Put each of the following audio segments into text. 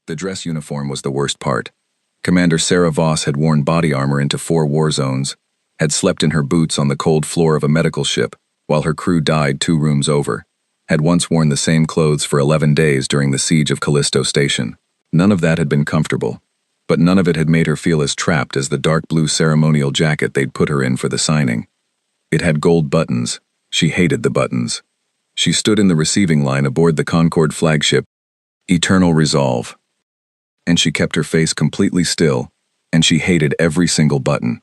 The dress uniform was the worst part. Commander Sarah Voss had worn body armor into 4 war zones, had slept in her boots on the cold floor of a medical ship while her crew died 2 rooms over, had once worn the same clothes for 11 days during the siege of Callisto Station. None of that had been comfortable, but none of it had made her feel as trapped as the dark blue ceremonial jacket they'd put her in for the signing. It had gold buttons. She hated the buttons. She stood in the receiving line aboard the Concorde flagship, Eternal Resolve. And she kept her face completely still, and she hated every single button.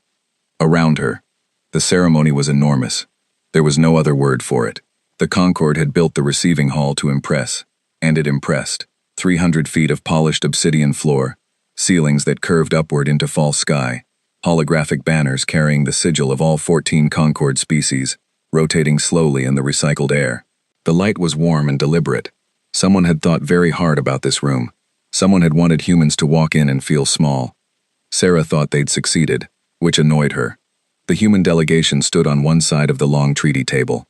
Around her, the ceremony was enormous. There was no other word for it. The Concorde had built the receiving hall to impress, and it impressed. 300 feet of polished obsidian floor, ceilings that curved upward into false sky, holographic banners carrying the sigil of all 14 Concorde species, rotating slowly in the recycled air. The light was warm and deliberate. Someone had thought very hard about this room. Someone had wanted humans to walk in and feel small. Sarah thought they'd succeeded, which annoyed her. The human delegation stood on one side of the long treaty table.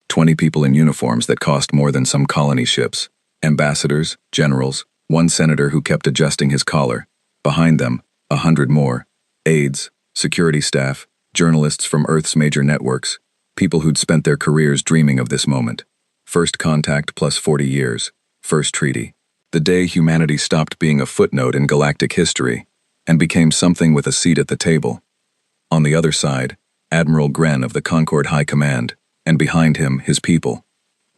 20 people in uniforms that cost more than some colony ships. Ambassadors, generals, 1 senator who kept adjusting his collar. Behind them, 100 more. Aides, security staff, journalists from Earth's major networks. People who'd spent their careers dreaming of this moment. First contact plus 40 years. First treaty. The day humanity stopped being a footnote in galactic history and became something with a seat at the table. On the other side, Admiral Gren of the Concorde High Command, and behind him, his people.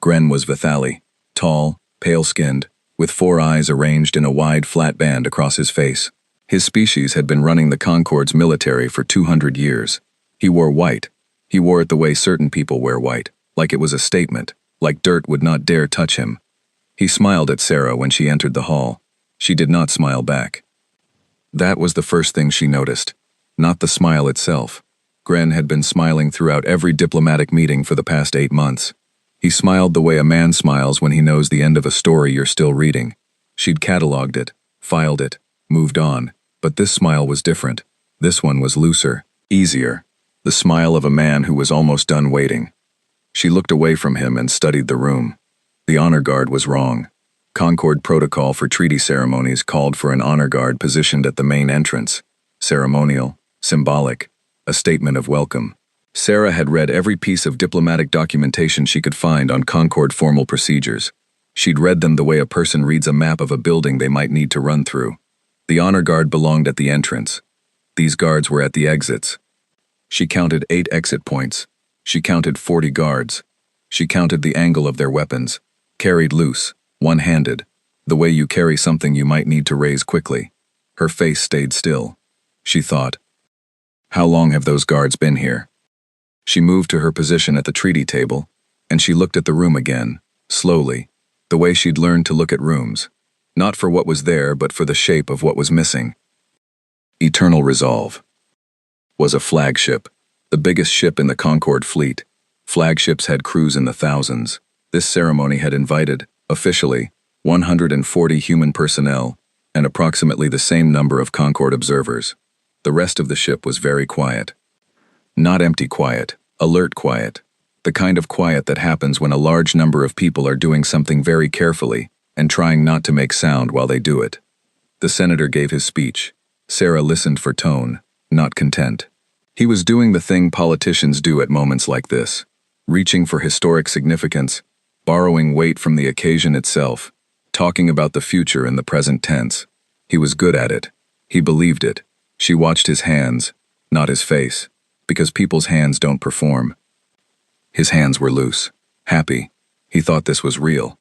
Gren was Vithali, tall, pale-skinned, with 4 eyes arranged in a wide, flat band across his face. His species had been running the Concorde's military for 200 years. He wore white. He wore it the way certain people wear white, like it was a statement, like dirt would not dare touch him. He smiled at Sarah when she entered the hall. She did not smile back. That was the first thing she noticed, not the smile itself. Gren had been smiling throughout every diplomatic meeting for the past 8 months. He smiled the way a man smiles when he knows the end of a story you're still reading. She'd cataloged it, filed it, moved on, but this smile was different. This one was looser, easier, the smile of a man who was almost done waiting. She looked away from him and studied the room. The honor guard was wrong. Concorde protocol for treaty ceremonies called for an honor guard positioned at the main entrance. Ceremonial, symbolic, a statement of welcome. Sarah had read every piece of diplomatic documentation she could find on Concorde formal procedures. She'd read them the way a person reads a map of a building they might need to run through. The honor guard belonged at the entrance. These guards were at the exits. She counted 8 exit points. She counted 40 guards. She counted the angle of their weapons, carried loose, one-handed, the way you carry something you might need to raise quickly. Her face stayed still. She thought, how long have those guards been here? She moved to her position at the treaty table, and she looked at the room again, slowly, the way she'd learned to look at rooms, not for what was there but for the shape of what was missing. Eternal Resolve was a flagship, the biggest ship in the Concorde fleet. Flagships had crews in the thousands. This ceremony had invited, officially, 140 human personnel and approximately the same number of Concorde observers. The rest of the ship was very quiet. Not empty quiet, alert quiet. The kind of quiet that happens when a large number of people are doing something very carefully and trying not to make sound while they do it. The senator gave his speech. Sarah listened for tone, not content. He was doing the thing politicians do at moments like this, reaching for historic significance, borrowing weight from the occasion itself, talking about the future in the present tense. He was good at it. He believed it. She watched his hands, not his face, because people's hands don't perform. His hands were loose, happy. He thought this was real.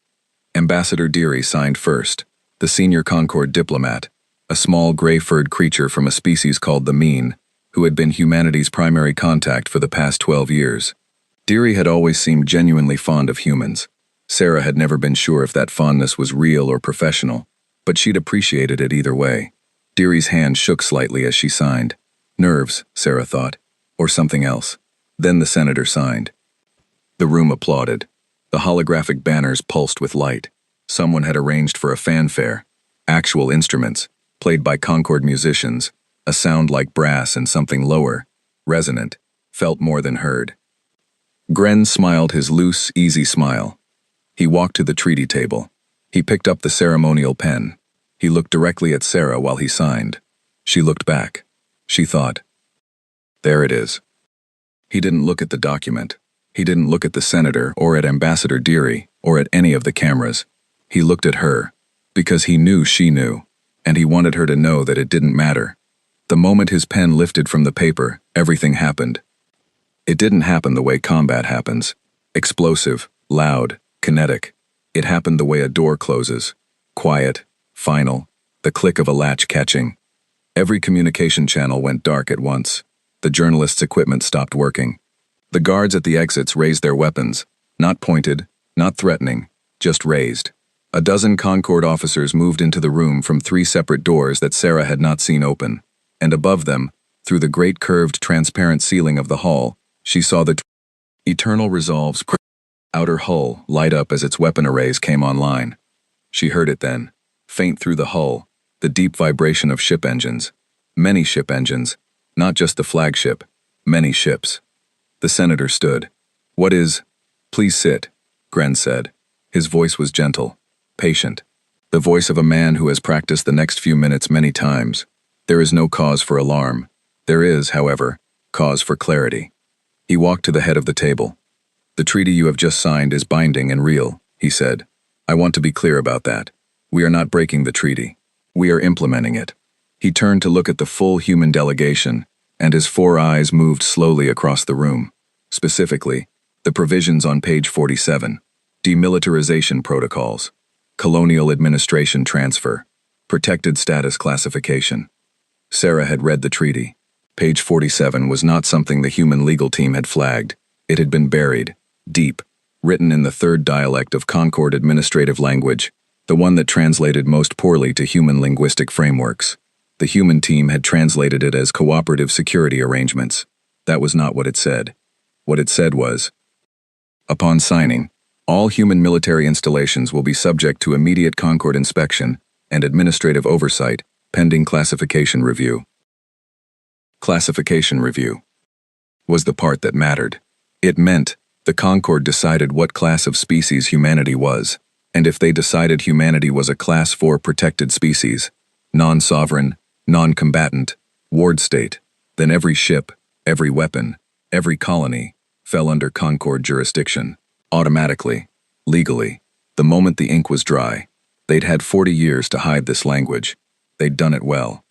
Ambassador Deary signed first, the senior Concorde diplomat, a small gray-furred creature from a species called the Mean, who had been humanity's primary contact for the past 12 years. Deary had always seemed genuinely fond of humans. Sarah had never been sure if that fondness was real or professional, but she'd appreciated it either way. Deary's hand shook slightly as she signed. Nerves, Sarah thought, or something else. Then the senator signed. The room applauded. The holographic banners pulsed with light. Someone had arranged for a fanfare. Actual instruments, played by Concorde musicians, a sound like brass and something lower, resonant, felt more than heard. Gren smiled his loose, easy smile. He walked to the treaty table. He picked up the ceremonial pen. He looked directly at Sarah while he signed. She looked back. She thought, "There it is." He didn't look at the document. He didn't look at the senator or at Ambassador Deary or at any of the cameras. He looked at her, because he knew she knew, and he wanted her to know that it didn't matter. The moment his pen lifted from the paper, everything happened. It didn't happen the way combat happens. Explosive, loud, kinetic. It happened the way a door closes. Quiet, final, the click of a latch catching. Every communication channel went dark at once. The journalist's equipment stopped working. The guards at the exits raised their weapons, not pointed, not threatening, just raised. A dozen Concord officers moved into the room from 3 separate doors that Sarah had not seen open, and above them, through the great curved transparent ceiling of the hall, she saw the Eternal Resolve's outer hull light up as its weapon arrays came online. She heard it then, faint through the hull, the deep vibration of ship engines. Many ship engines, not just the flagship, many ships. The senator stood. "What is—" "Please sit," Gren said. His voice was gentle, patient. The voice of a man who has practiced the next few minutes many times. There is no cause for alarm. There is, however, cause for clarity. He walked to the head of the table. "The treaty you have just signed is binding and real," he said. "I want to be clear about that. We are not breaking the treaty. We are implementing it." He turned to look at the full human delegation, and his 4 eyes moved slowly across the room. Specifically, the provisions on page 47. Demilitarization protocols. Colonial administration transfer. Protected status classification. Sarah had read the treaty. Page 47 was not something the human legal team had flagged. It had been buried, deep, written in the 3rd dialect of Concord administrative language, the one that translated most poorly to human linguistic frameworks. The human team had translated it as cooperative security arrangements. That was not what it said. What it said was, "Upon signing, all human military installations will be subject to immediate Concord inspection and administrative oversight, pending classification review." Classification review was the part that mattered. It meant the Concord decided what class of species humanity was, and if they decided humanity was a Class 4 protected species, non-sovereign, non-combatant, ward state, then every ship, every weapon, every colony fell under Concord jurisdiction, automatically, legally, the moment the ink was dry. They'd had 40 years to hide this language. They'd done it well.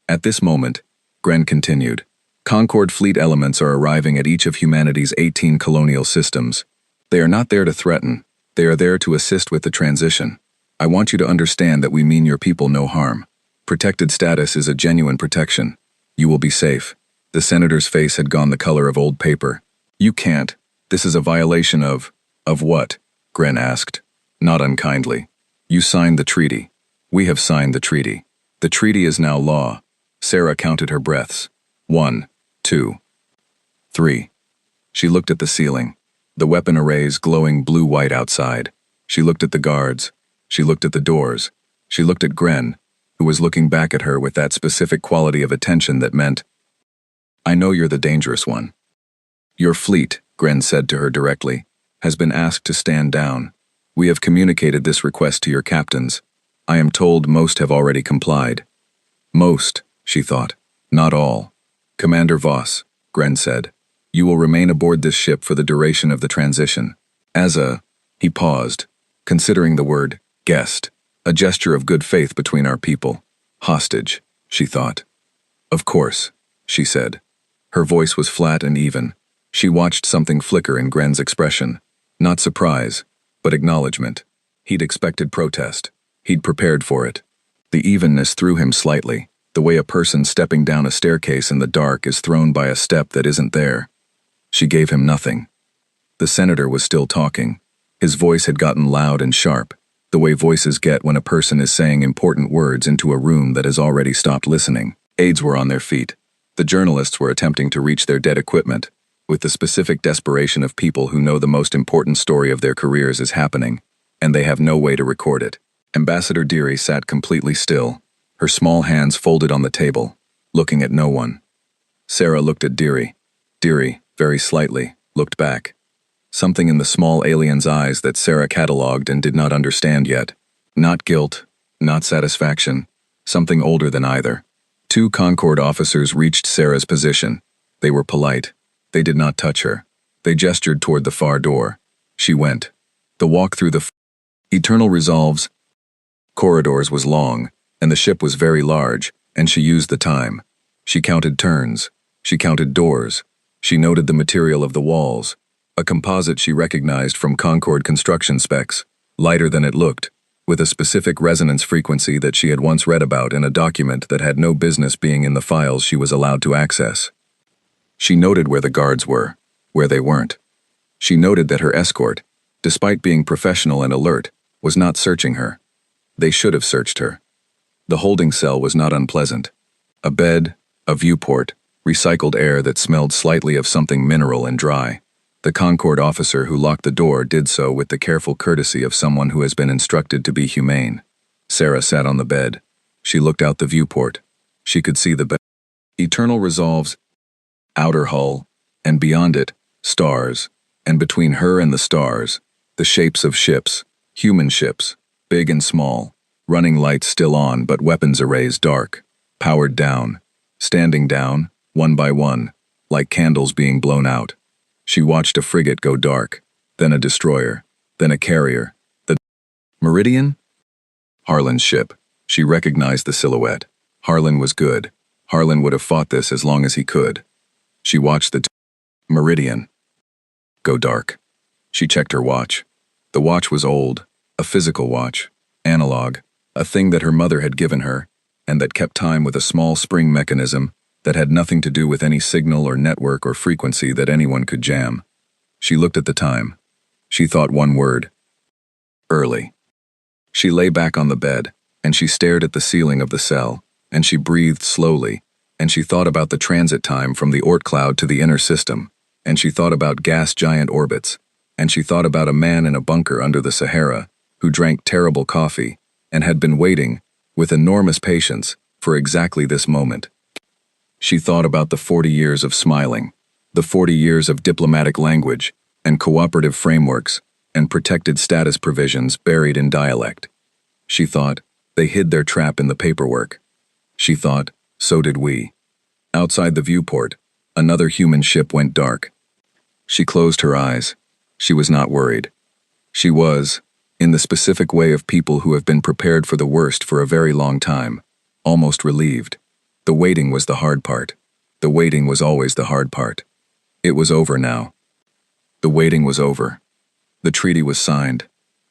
At this moment, Gren continued, Concord fleet elements are arriving at each of humanity's 18 colonial systems. They are not there to threaten. They are there to assist with the transition. I want you to understand that we mean your people no harm. Protected status is a genuine protection. You will be safe. The senator's face had gone the color of old paper. You can't. This is a violation of what? Gren asked. Not unkindly. You signed the treaty. We have signed the treaty. The treaty is now law. Sarah counted her breaths. 1, 2, 3. She looked at the ceiling, the weapon arrays glowing blue-white outside. She looked at the guards. She looked at the doors. She looked at Gren, who was looking back at her with that specific quality of attention that meant, I know you're the dangerous one. Your fleet, Gren said to her directly, has been asked to stand down. We have communicated this request to your captains. I am told most have already complied. Most, she thought, not all. Commander Voss, Gren said, you will remain aboard this ship for the duration of the transition. He paused, considering the word guest, a gesture of good faith between our people. Hostage, she thought. Of course, she said. Her voice was flat and even. She watched something flicker in Gren's expression. Not surprise, but acknowledgement. He'd expected protest. He'd prepared for it. The evenness threw him slightly, the way a person stepping down a staircase in the dark is thrown by a step that isn't there. She gave him nothing. The senator was still talking. His voice had gotten loud and sharp, the way voices get when a person is saying important words into a room that has already stopped listening. Aides were on their feet. The journalists were attempting to reach their dead equipment, with the specific desperation of people who know the most important story of their careers is happening, and they have no way to record it. Ambassador Deary sat completely still, her small hands folded on the table, looking at no one. Sarah looked at Deary. Deary, very slightly, looked back. Something in the small alien's eyes that Sarah catalogued and did not understand yet. Not guilt, Not satisfaction. Something older than either. Two Concord officers reached Sarah's position. They were polite. They did not touch her. They gestured toward the far door. She went. The walk through the Eternal Resolve's corridors was long, and the ship was very large, and she used the time. She counted turns. She counted doors. She noted the material of the walls. A composite she recognized from Concord construction specs, lighter than it looked, with a specific resonance frequency that she had once read about in a document that had no business being in the files she was allowed to access. She noted where the guards were, where they weren't. She noted that her escort, despite being professional and alert, was not searching her. They should have searched her. The holding cell was not unpleasant. A bed, a viewport, recycled air that smelled slightly of something mineral and dry. The Concord officer who locked the door did so with the careful courtesy of someone who has been instructed to be humane. Sarah sat on the bed. She looked out the viewport. She could see the bed. Eternal Resolve's outer hull, and beyond it, stars, and between her and the stars, the shapes of ships, human ships, big and small, running lights still on but weapons arrays dark, powered down, standing down, one by one, like candles being blown out. She watched a frigate go dark, then a destroyer, then a carrier. The Meridian? Harlan's ship. She recognized the silhouette. Harlan was good. Harlan would have fought this as long as he could. She watched the Meridian go dark. She checked her watch. The watch was old, a physical watch, analog, a thing that her mother had given her, and that kept time with a small spring mechanism that had nothing to do with any signal or network or frequency that anyone could jam. She looked at the time. She thought one word. Early. She lay back on the bed, and she stared at the ceiling of the cell, and she breathed slowly, and she thought about the transit time from the Oort cloud to the inner system, and she thought about gas giant orbits, and she thought about a man in a bunker under the Sahara who drank terrible coffee and had been waiting, with enormous patience, for exactly this moment. She thought about the 40 years of smiling, the 40 years of diplomatic language and cooperative frameworks and protected status provisions buried in dialect. She thought, they hid their trap in the paperwork. She thought, so did we. Outside the viewport, another human ship went dark. She closed her eyes. She was not worried. She was, in the specific way of people who have been prepared for the worst for a very long time, almost relieved. The waiting was the hard part. The waiting was always the hard part. It was over now. The waiting was over. The treaty was signed.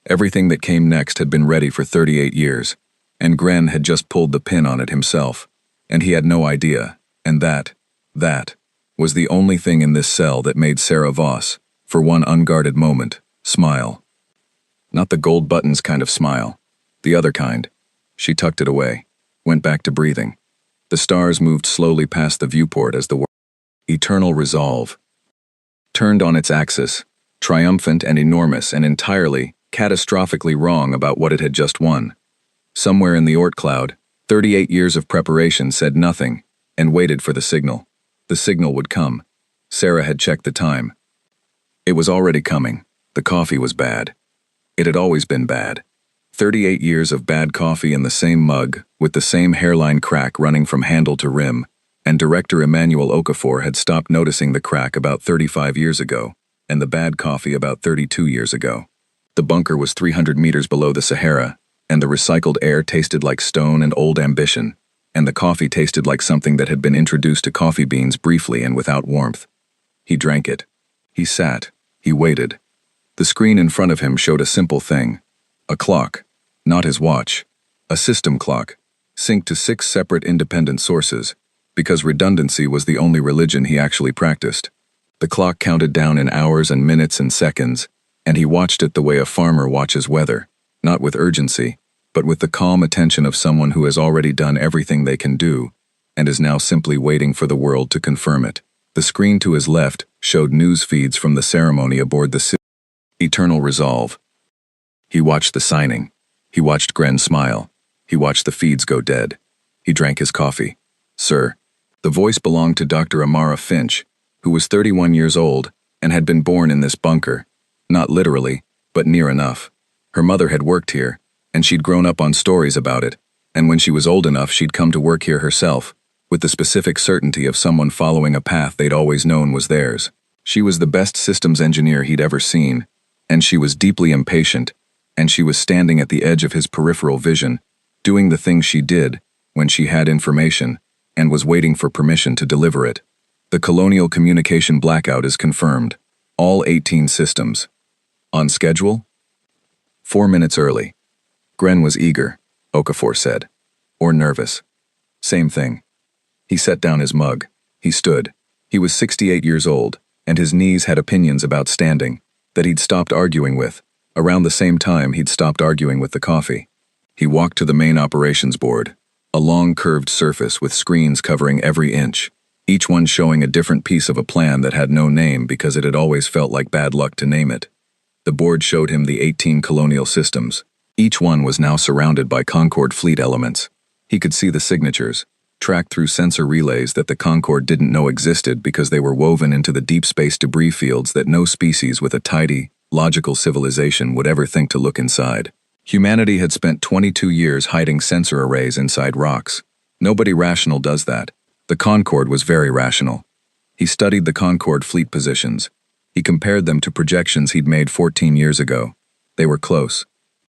Everything that came next had been ready for 38 years, and Gren had just pulled the pin on it himself, and he had no idea, and that was the only thing in this cell that made Sarah Voss, for one unguarded moment, smile. Not the gold buttons kind of smile. The other kind. She tucked it away, went back to breathing. The stars moved slowly past the viewport as the Eternal Resolve turned on its axis, triumphant and enormous and entirely, catastrophically wrong about what it had just won. Somewhere in the Oort cloud, 38 years of preparation said nothing and waited for the signal. The signal would come. Sarah had checked the time. It was already coming. The coffee was bad. It had always been bad. 38 years of bad coffee in the same mug, with the same hairline crack running from handle to rim, and director Emmanuel Okafor had stopped noticing the crack about 35 years ago, and the bad coffee about 32 years ago. The bunker was 300 meters below the Sahara, and the recycled air tasted like stone and old ambition, and the coffee tasted like something that had been introduced to coffee beans briefly and without warmth. He drank it. He sat. He waited. The screen in front of him showed a simple thing. A clock. Not his watch. A system clock, synced to 6 separate independent sources, because redundancy was the only religion he actually practiced. The clock counted down in hours and minutes and seconds, and he watched it the way a farmer watches weather, not with urgency, but with the calm attention of someone who has already done everything they can do, and is now simply waiting for the world to confirm it. The screen to his left showed news feeds from the ceremony aboard the Eternal Resolve. He watched the signing. He watched Gren smile. He watched the feeds go dead. He drank his coffee. Sir. The voice belonged to Dr. Amara Finch, who was 31 years old and had been born in this bunker. Not literally, but near enough. Her mother had worked here, and she'd grown up on stories about it, and when she was old enough she'd come to work here herself, with the specific certainty of someone following a path they'd always known was theirs. She was the best systems engineer he'd ever seen, and she was deeply impatient, and she was standing at the edge of his peripheral vision, doing the things she did when she had information, and was waiting for permission to deliver it. The Colonial communication blackout is confirmed. All 18 systems. On schedule? 4 minutes early. Gren was eager, Okafor said. Or nervous. Same thing. He set down his mug. He stood. He was 68 years old, and his knees had opinions about standing that he'd stopped arguing with. Around the same time he'd stopped arguing with the coffee. He walked to the main operations board, a long curved surface with screens covering every inch, each one showing a different piece of a plan that had no name because it had always felt like bad luck to name it. The board showed him the 18 Colonial systems. Each one was now surrounded by Concord fleet elements. He could see the signatures, tracked through sensor relays that the Concord didn't know existed because they were woven into the deep space debris fields that no species with a tidy, logical civilization would ever think to look inside. Humanity had spent 22 years hiding sensor arrays inside rocks. Nobody rational does that. The Concord was very rational. He studied the Concord fleet positions. He compared them to projections he'd made 14 years ago. They were close.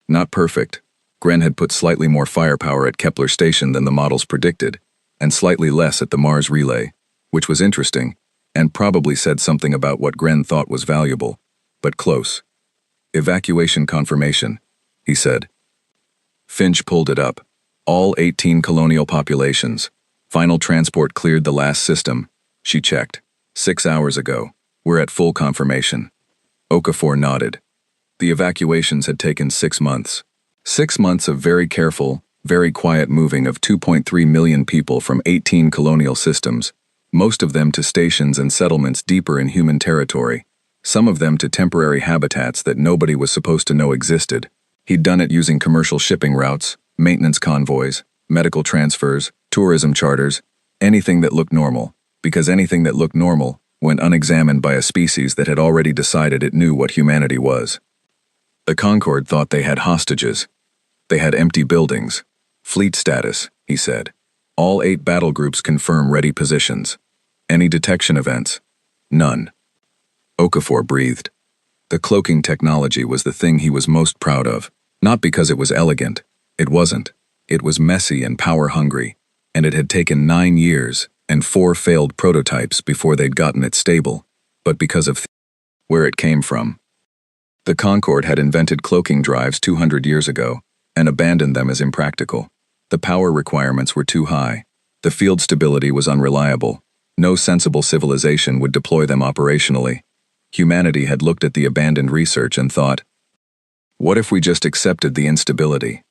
Not perfect. Gren had put slightly more firepower at Kepler Station than the models predicted, and slightly less at the Mars relay, which was interesting, and probably said something about what Gren thought was valuable, but close. Evacuation confirmation, he said. Finch pulled it up. All 18 Colonial populations. Final transport cleared the last system. She checked. 6 hours ago. We're at full confirmation. Okafor nodded. The evacuations had taken 6 months. 6 months of very careful, very quiet moving of 2.3 million people from 18 Colonial systems, most of them to stations and settlements deeper in human territory, some of them to temporary habitats that nobody was supposed to know existed. He'd done it using commercial shipping routes, maintenance convoys, medical transfers, tourism charters, anything that looked normal, because anything that looked normal went unexamined by a species that had already decided it knew what humanity was. The Concord thought they had hostages. They had empty buildings. Fleet status, he said. All 8 battle groups confirm ready positions. Any detection events? None. Okafor breathed. The cloaking technology was the thing he was most proud of, not because it was elegant. It wasn't. It was messy and power-hungry, and it had taken 9 years and 4 failed prototypes before they'd gotten it stable, but because of where it came from. The Concord had invented cloaking drives 200 years ago and abandoned them as impractical. The power requirements were too high. The field stability was unreliable. No sensible civilization would deploy them operationally. Humanity had looked at the abandoned research and thought, what if we just accepted the instability?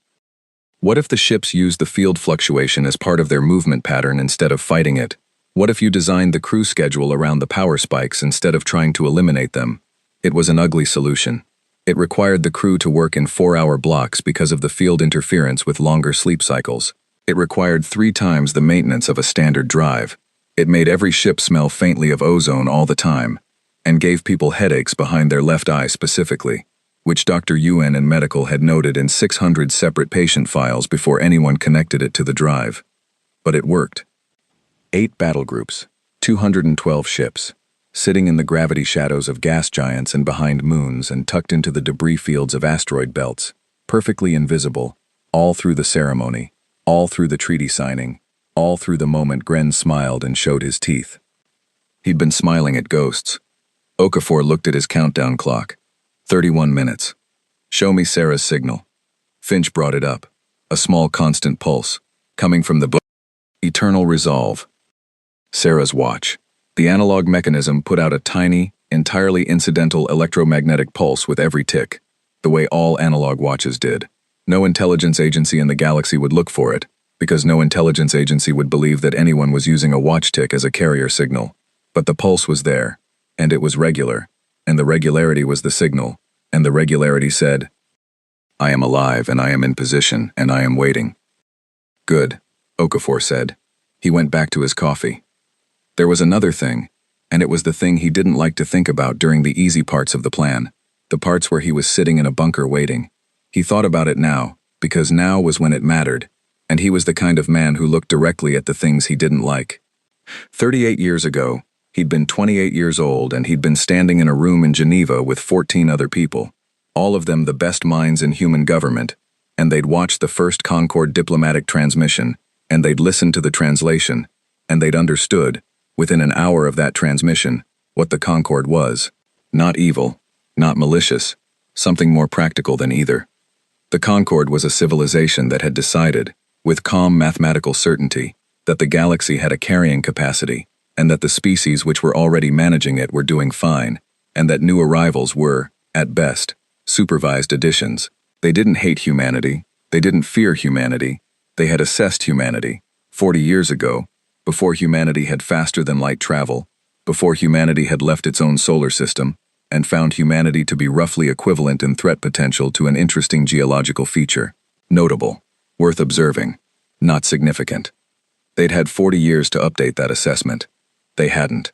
What if the ships used the field fluctuation as part of their movement pattern instead of fighting it? What if you designed the crew schedule around the power spikes instead of trying to eliminate them? It was an ugly solution. It required the crew to work in 4-hour blocks because of the field interference with longer sleep cycles. It required 3 times the maintenance of a standard drive. It made every ship smell faintly of ozone all the time, and gave people headaches behind their left eye specifically, which Dr. Yuen and Medical had noted in 600 separate patient files before anyone connected it to the drive. But it worked. 8 battle groups, 212 ships, sitting in the gravity shadows of gas giants and behind moons and tucked into the debris fields of asteroid belts, perfectly invisible, all through the ceremony, all through the treaty signing, all through the moment Gren smiled and showed his teeth. He'd been smiling at ghosts. Okafor looked at his countdown clock. 31 minutes. Show me Sarah's signal. Finch brought it up. A small constant pulse, coming from the book. Eternal resolve. Sarah's watch. The analog mechanism put out a tiny, entirely incidental electromagnetic pulse with every tick, the way all analog watches did. No intelligence agency in the galaxy would look for it, because no intelligence agency would believe that anyone was using a watch tick as a carrier signal. But the pulse was there, and it was regular, and the regularity was the signal, and the regularity said, I am alive, and I am in position, and I am waiting. Good, Okafor said. He went back to his coffee. There was another thing, and it was the thing he didn't like to think about during the easy parts of the plan, the parts where he was sitting in a bunker waiting. He thought about it now, because now was when it mattered, and he was the kind of man who looked directly at the things he didn't like. 38 years ago, he'd been 28 years old and he'd been standing in a room in Geneva with 14 other people, all of them the best minds in human government, and they'd watched the first Concorde diplomatic transmission, and they'd listened to the translation, and they'd understood, within an hour of that transmission, what the Concorde was. Not evil, not malicious, something more practical than either. The Concorde was a civilization that had decided, with calm mathematical certainty, that the galaxy had a carrying capacity, and that the species which were already managing it were doing fine, and that new arrivals were, at best, supervised additions. They didn't hate humanity, they didn't fear humanity, they had assessed humanity, 40 years ago, before humanity had faster-than-light travel, before humanity had left its own solar system, and found humanity to be roughly equivalent in threat potential to an interesting geological feature. Notable, worth observing, not significant. They'd had 40 years to update that assessment. They hadn't.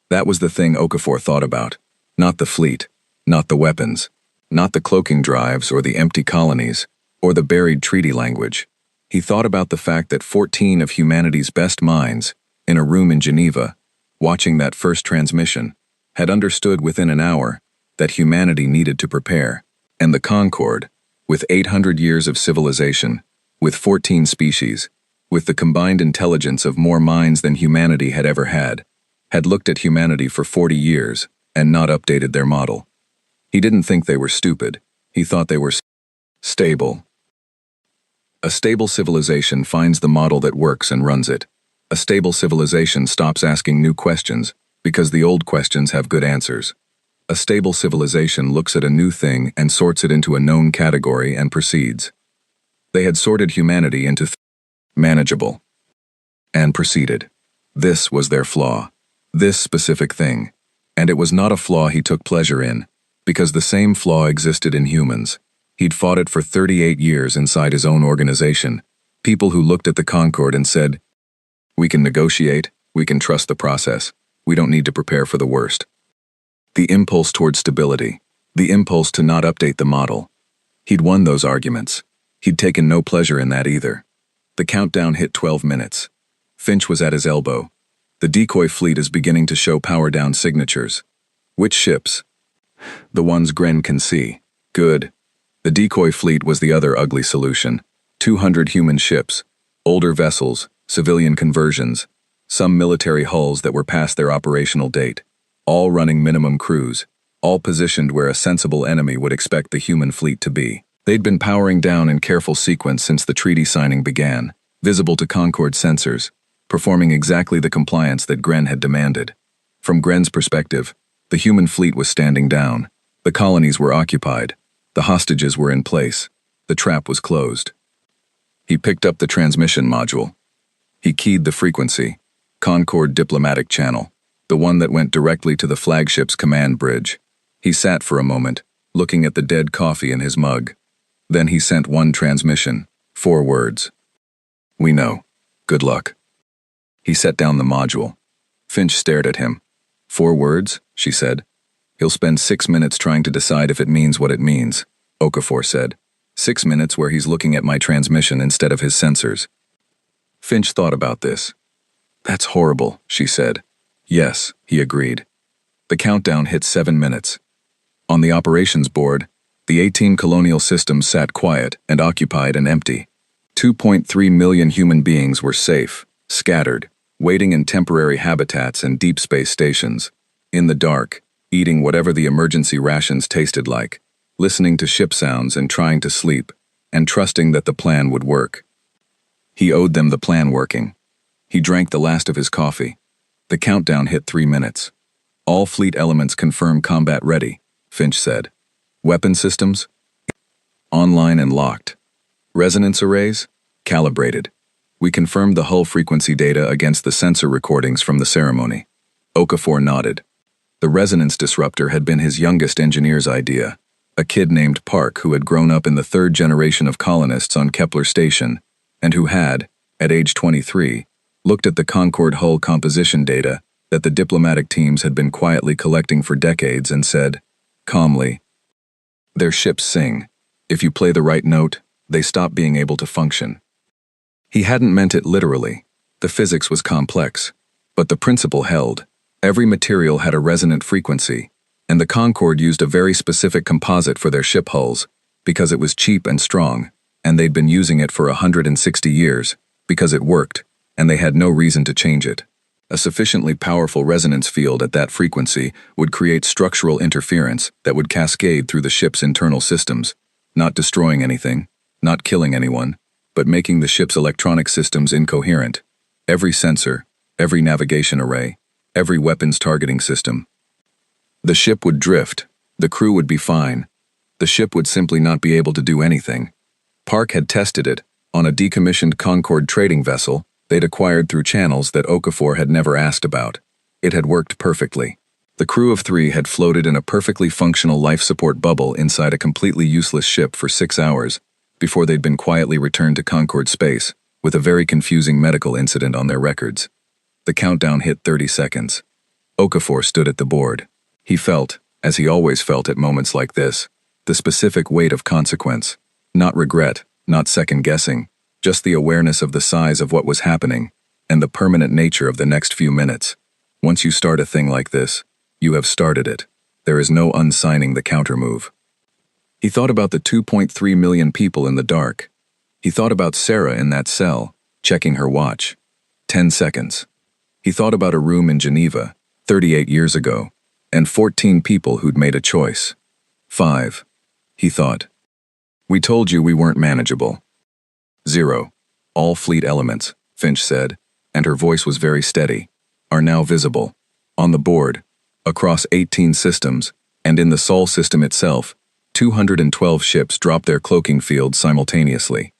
That was the thing Okafor thought about, not the fleet, not the weapons, not the cloaking drives or the empty colonies, or the buried treaty language. He thought about the fact that 14 of humanity's best minds, in a room in Geneva, watching that first transmission, had understood within an hour that humanity needed to prepare, and the Concorde, with 800 years of civilization, with 14 species, with the combined intelligence of more minds than humanity had ever had looked at humanity for 40 years and not updated their model. He didn't think they were stupid, he thought they were stable. A stable civilization finds the model that works and runs it. A stable civilization stops asking new questions because the old questions have good answers. A stable civilization looks at a new thing and sorts it into a known category and proceeds. They had sorted humanity into manageable and proceeded. This was their flaw. This specific thing. And it was not a flaw he took pleasure in, because the same flaw existed in humans. He'd fought it for 38 years inside his own organization. People who looked at the Concorde and said, "We can negotiate, we can trust the process, we don't need to prepare for the worst." The impulse toward stability, the impulse to not update the model. He'd won those arguments. He'd taken no pleasure in that either. The countdown hit 12 minutes. Finch was at his elbow. The decoy fleet is beginning to show power down signatures. Which ships? The ones Gren can see. Good. The decoy fleet was the other ugly solution. 200 human ships, older vessels, civilian conversions, some military hulls that were past their operational date, all running minimum crews, all positioned where a sensible enemy would expect the human fleet to be. They'd been powering down in careful sequence since the treaty signing began, visible to Concorde sensors, performing exactly the compliance that Gren had demanded. From Gren's perspective, the human fleet was standing down, the colonies were occupied, the hostages were in place, the trap was closed. He picked up the transmission module. He keyed the frequency, Concorde diplomatic channel, the one that went directly to the flagship's command bridge. He sat for a moment, looking at the dead coffee in his mug. Then he sent one transmission, 4 words. "We know. Good luck." He set down the module. Finch stared at him. 4 words, she said. "He'll spend 6 minutes trying to decide if it means what it means," Okafor said. 6 minutes where he's looking at my transmission instead of his sensors. Finch thought about this. "That's horrible," she said. "Yes," he agreed. The countdown hit 7 minutes. On the operations board, the 18 colonial systems sat quiet and occupied and empty. 2.3 million human beings were safe, scattered, waiting in temporary habitats and deep space stations, in the dark, eating whatever the emergency rations tasted like, listening to ship sounds and trying to sleep, and trusting that the plan would work. He owed them the plan working. He drank the last of his coffee. The countdown hit 3 minutes. "All fleet elements confirm combat ready," Finch said. "Weapon systems? Online and locked. Resonance arrays? Calibrated. We confirmed the hull frequency data against the sensor recordings from the ceremony." Okafor nodded. The resonance disruptor had been his youngest engineer's idea, a kid named Park who had grown up in the 3rd generation of colonists on Kepler Station, and who had, at age 23, looked at the Concorde hull composition data that the diplomatic teams had been quietly collecting for decades and said, calmly, "Their ships sing. If you play the right note, They stopped being able to function. He hadn't meant it literally. The physics was complex. But the principle held. Every material had a resonant frequency, and the Concorde used a very specific composite for their ship hulls, because it was cheap and strong, and they'd been using it for 160 years, because it worked, and they had no reason to change it. A sufficiently powerful resonance field at that frequency would create structural interference that would cascade through the ship's internal systems, not destroying anything, not killing anyone, but making the ship's electronic systems incoherent. Every sensor, every navigation array, every weapons targeting system. The ship would drift, the crew would be fine. The ship would simply not be able to do anything. Park had tested it on a decommissioned Concorde trading vessel they'd acquired through channels that Okafor had never asked about. It had worked perfectly. The crew of 3 had floated in a perfectly functional life support bubble inside a completely useless ship for 6 hours before they'd been quietly returned to Concorde space with a very confusing medical incident on their records. The countdown hit 30 seconds. Okafor stood at the board. He felt, as he always felt at moments like this, the specific weight of consequence. Not regret, not second-guessing, just the awareness of the size of what was happening and the permanent nature of the next few minutes. Once you start a thing like this, you have started it. There is no unsigning the countermove. He thought about the 2.3 million people in the dark. He thought about Sarah in that cell, checking her watch. 10 seconds. He thought about a room in Geneva, 38 years ago, and 14 people who'd made a choice. 5. He thought. We told you we weren't manageable. 0. All fleet elements, Finch said, and her voice was very steady, are now visible. On the board, across 18 systems, and in the Sol system itself, 212 ships dropped their cloaking fields simultaneously.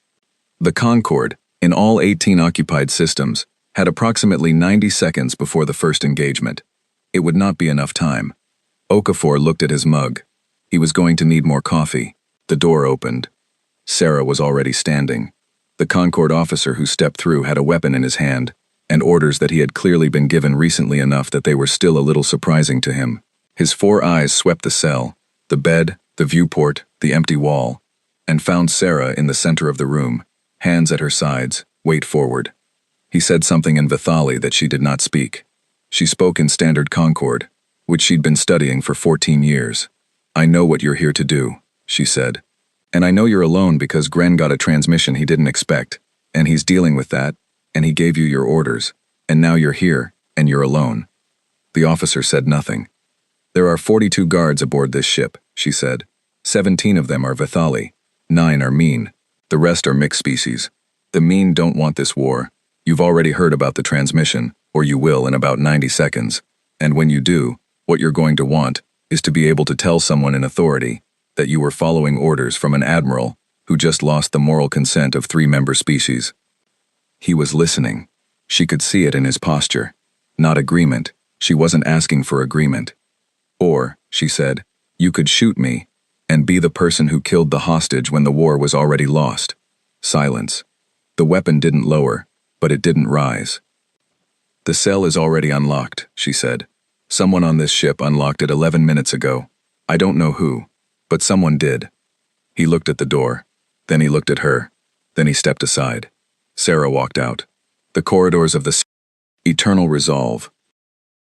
The Concorde, in all 18 occupied systems, had approximately 90 seconds before the first engagement. It would not be enough time. Okafor looked at his mug. He was going to need more coffee. The door opened. Sarah was already standing. The Concorde officer who stepped through had a weapon in his hand, and orders that he had clearly been given recently enough that they were still a little surprising to him. His 4 eyes swept the cell, the bed, the viewport, the empty wall, and found Sarah in the center of the room, hands at her sides, weight forward. He said something in Vithali that she did not speak. She spoke in Standard Concorde, which she'd been studying for 14 years. I know what you're here to do, she said. And I know you're alone because Gren got a transmission he didn't expect, and he's dealing with that, and he gave you your orders, and now you're here, and you're alone. The officer said nothing. There are 42 guards aboard this ship, she said. 17 of them are Vithali. 9 are Mean. The rest are mixed species. The Mean don't want this war. You've already heard about the transmission, or you will in about 90 seconds. And when you do, what you're going to want is to be able to tell someone in authority that you were following orders from an admiral who just lost the moral consent of 3 member species. He was listening. She could see it in his posture. Not agreement. She wasn't asking for agreement. Or, she said, you could shoot me and be the person who killed the hostage when the war was already lost. Silence. The weapon didn't lower, but it didn't rise. The cell is already unlocked, she said. Someone on this ship unlocked it 11 minutes ago. I don't know who, but someone did. He looked at the door. Then he looked at her. Then he stepped aside. Sarah walked out. The corridors of the eternal resolve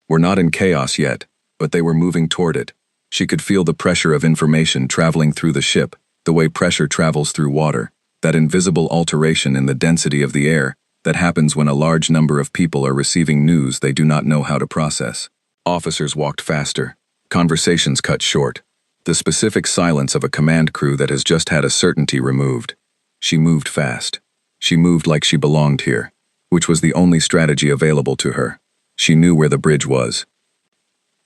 were not in chaos yet, but they were moving toward it. She could feel the pressure of information traveling through the ship, the way pressure travels through water, that invisible alteration in the density of the air that happens when a large number of people are receiving news they do not know how to process. Officers walked faster. Conversations cut short. The specific silence of a command crew that has just had a certainty removed. She moved fast. She moved like she belonged here, which was the only strategy available to her. She knew where the bridge was.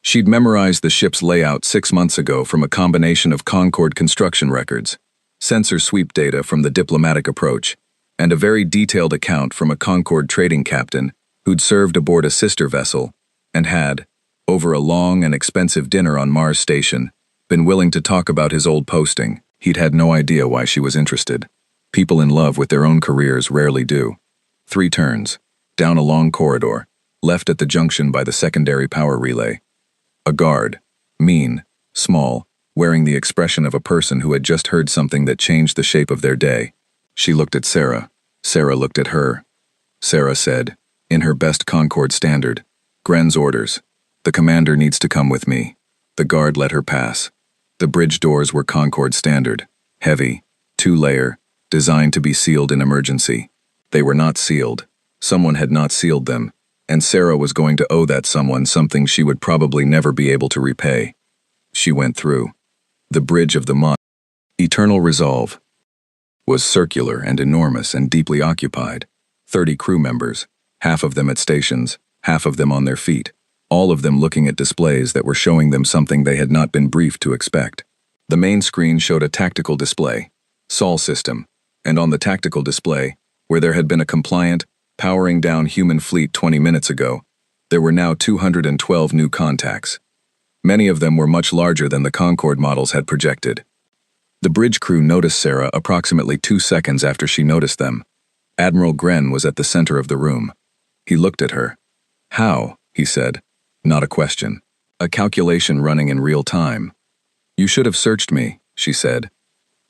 She'd memorized the ship's layout 6 months ago from a combination of Concorde construction records, sensor sweep data from the diplomatic approach, and a very detailed account from a Concorde trading captain who'd served aboard a sister vessel and had, over a long and expensive dinner on Mars Station, been willing to talk about his old posting. He'd had no idea why she was interested. People in love with their own careers rarely do. 3 turns, down a long corridor, left at the junction by the secondary power relay. A guard, mean, small, wearing the expression of a person who had just heard something that changed the shape of their day. She looked at Sarah. Sarah looked at her. Sarah said, in her best Concord standard, "Gren's orders. The commander needs to come with me." The guard let her pass. The bridge doors were Concord standard, heavy, 2-layer, designed to be sealed in emergency. They were not sealed. Someone had not sealed them, and Sarah was going to owe that someone something she would probably never be able to repay. She went through. The bridge of the Eternal Resolve was circular and enormous and deeply occupied. 30 crew members, half of them at stations, half of them on their feet, all of them looking at displays that were showing them something they had not been briefed to expect. The main screen showed a tactical display, Sol system, and on the tactical display, where there had been a compliant, powering down human fleet 20 minutes ago, there were now 212 new contacts. Many of them were much larger than the Concord models had projected. The bridge crew noticed Sarah approximately 2 seconds after she noticed them. Admiral Gren was at the center of the room. He looked at her. "How?" he said. Not a question. A calculation running in real time. "You should have searched me," she said.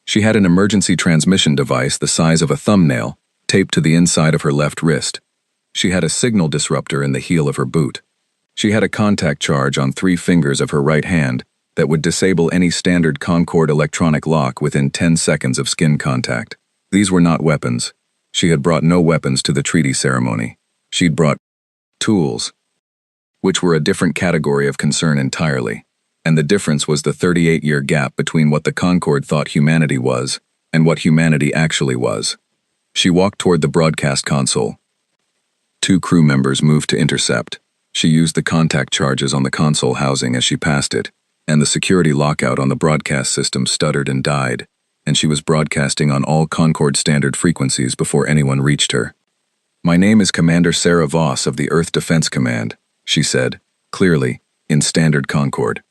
She had an emergency transmission device the size of a thumbnail, taped to the inside of her left wrist. She had a signal disruptor in the heel of her boot. She had a contact charge on 3 fingers of her right hand that would disable any standard Concord electronic lock within 10 seconds of skin contact. These were not weapons. She had brought no weapons to the treaty ceremony. She'd brought tools, which were a different category of concern entirely, and the difference was the 38-year gap between what the Concord thought humanity was and what humanity actually was. She walked toward the broadcast console. 2 crew members moved to intercept. She used the contact charges on the console housing as she passed it, and the security lockout on the broadcast system stuttered and died, and she was broadcasting on all Concord standard frequencies before anyone reached her. "My name is Commander Sarah Voss of the Earth Defense Command," she said, clearly, in standard Concord.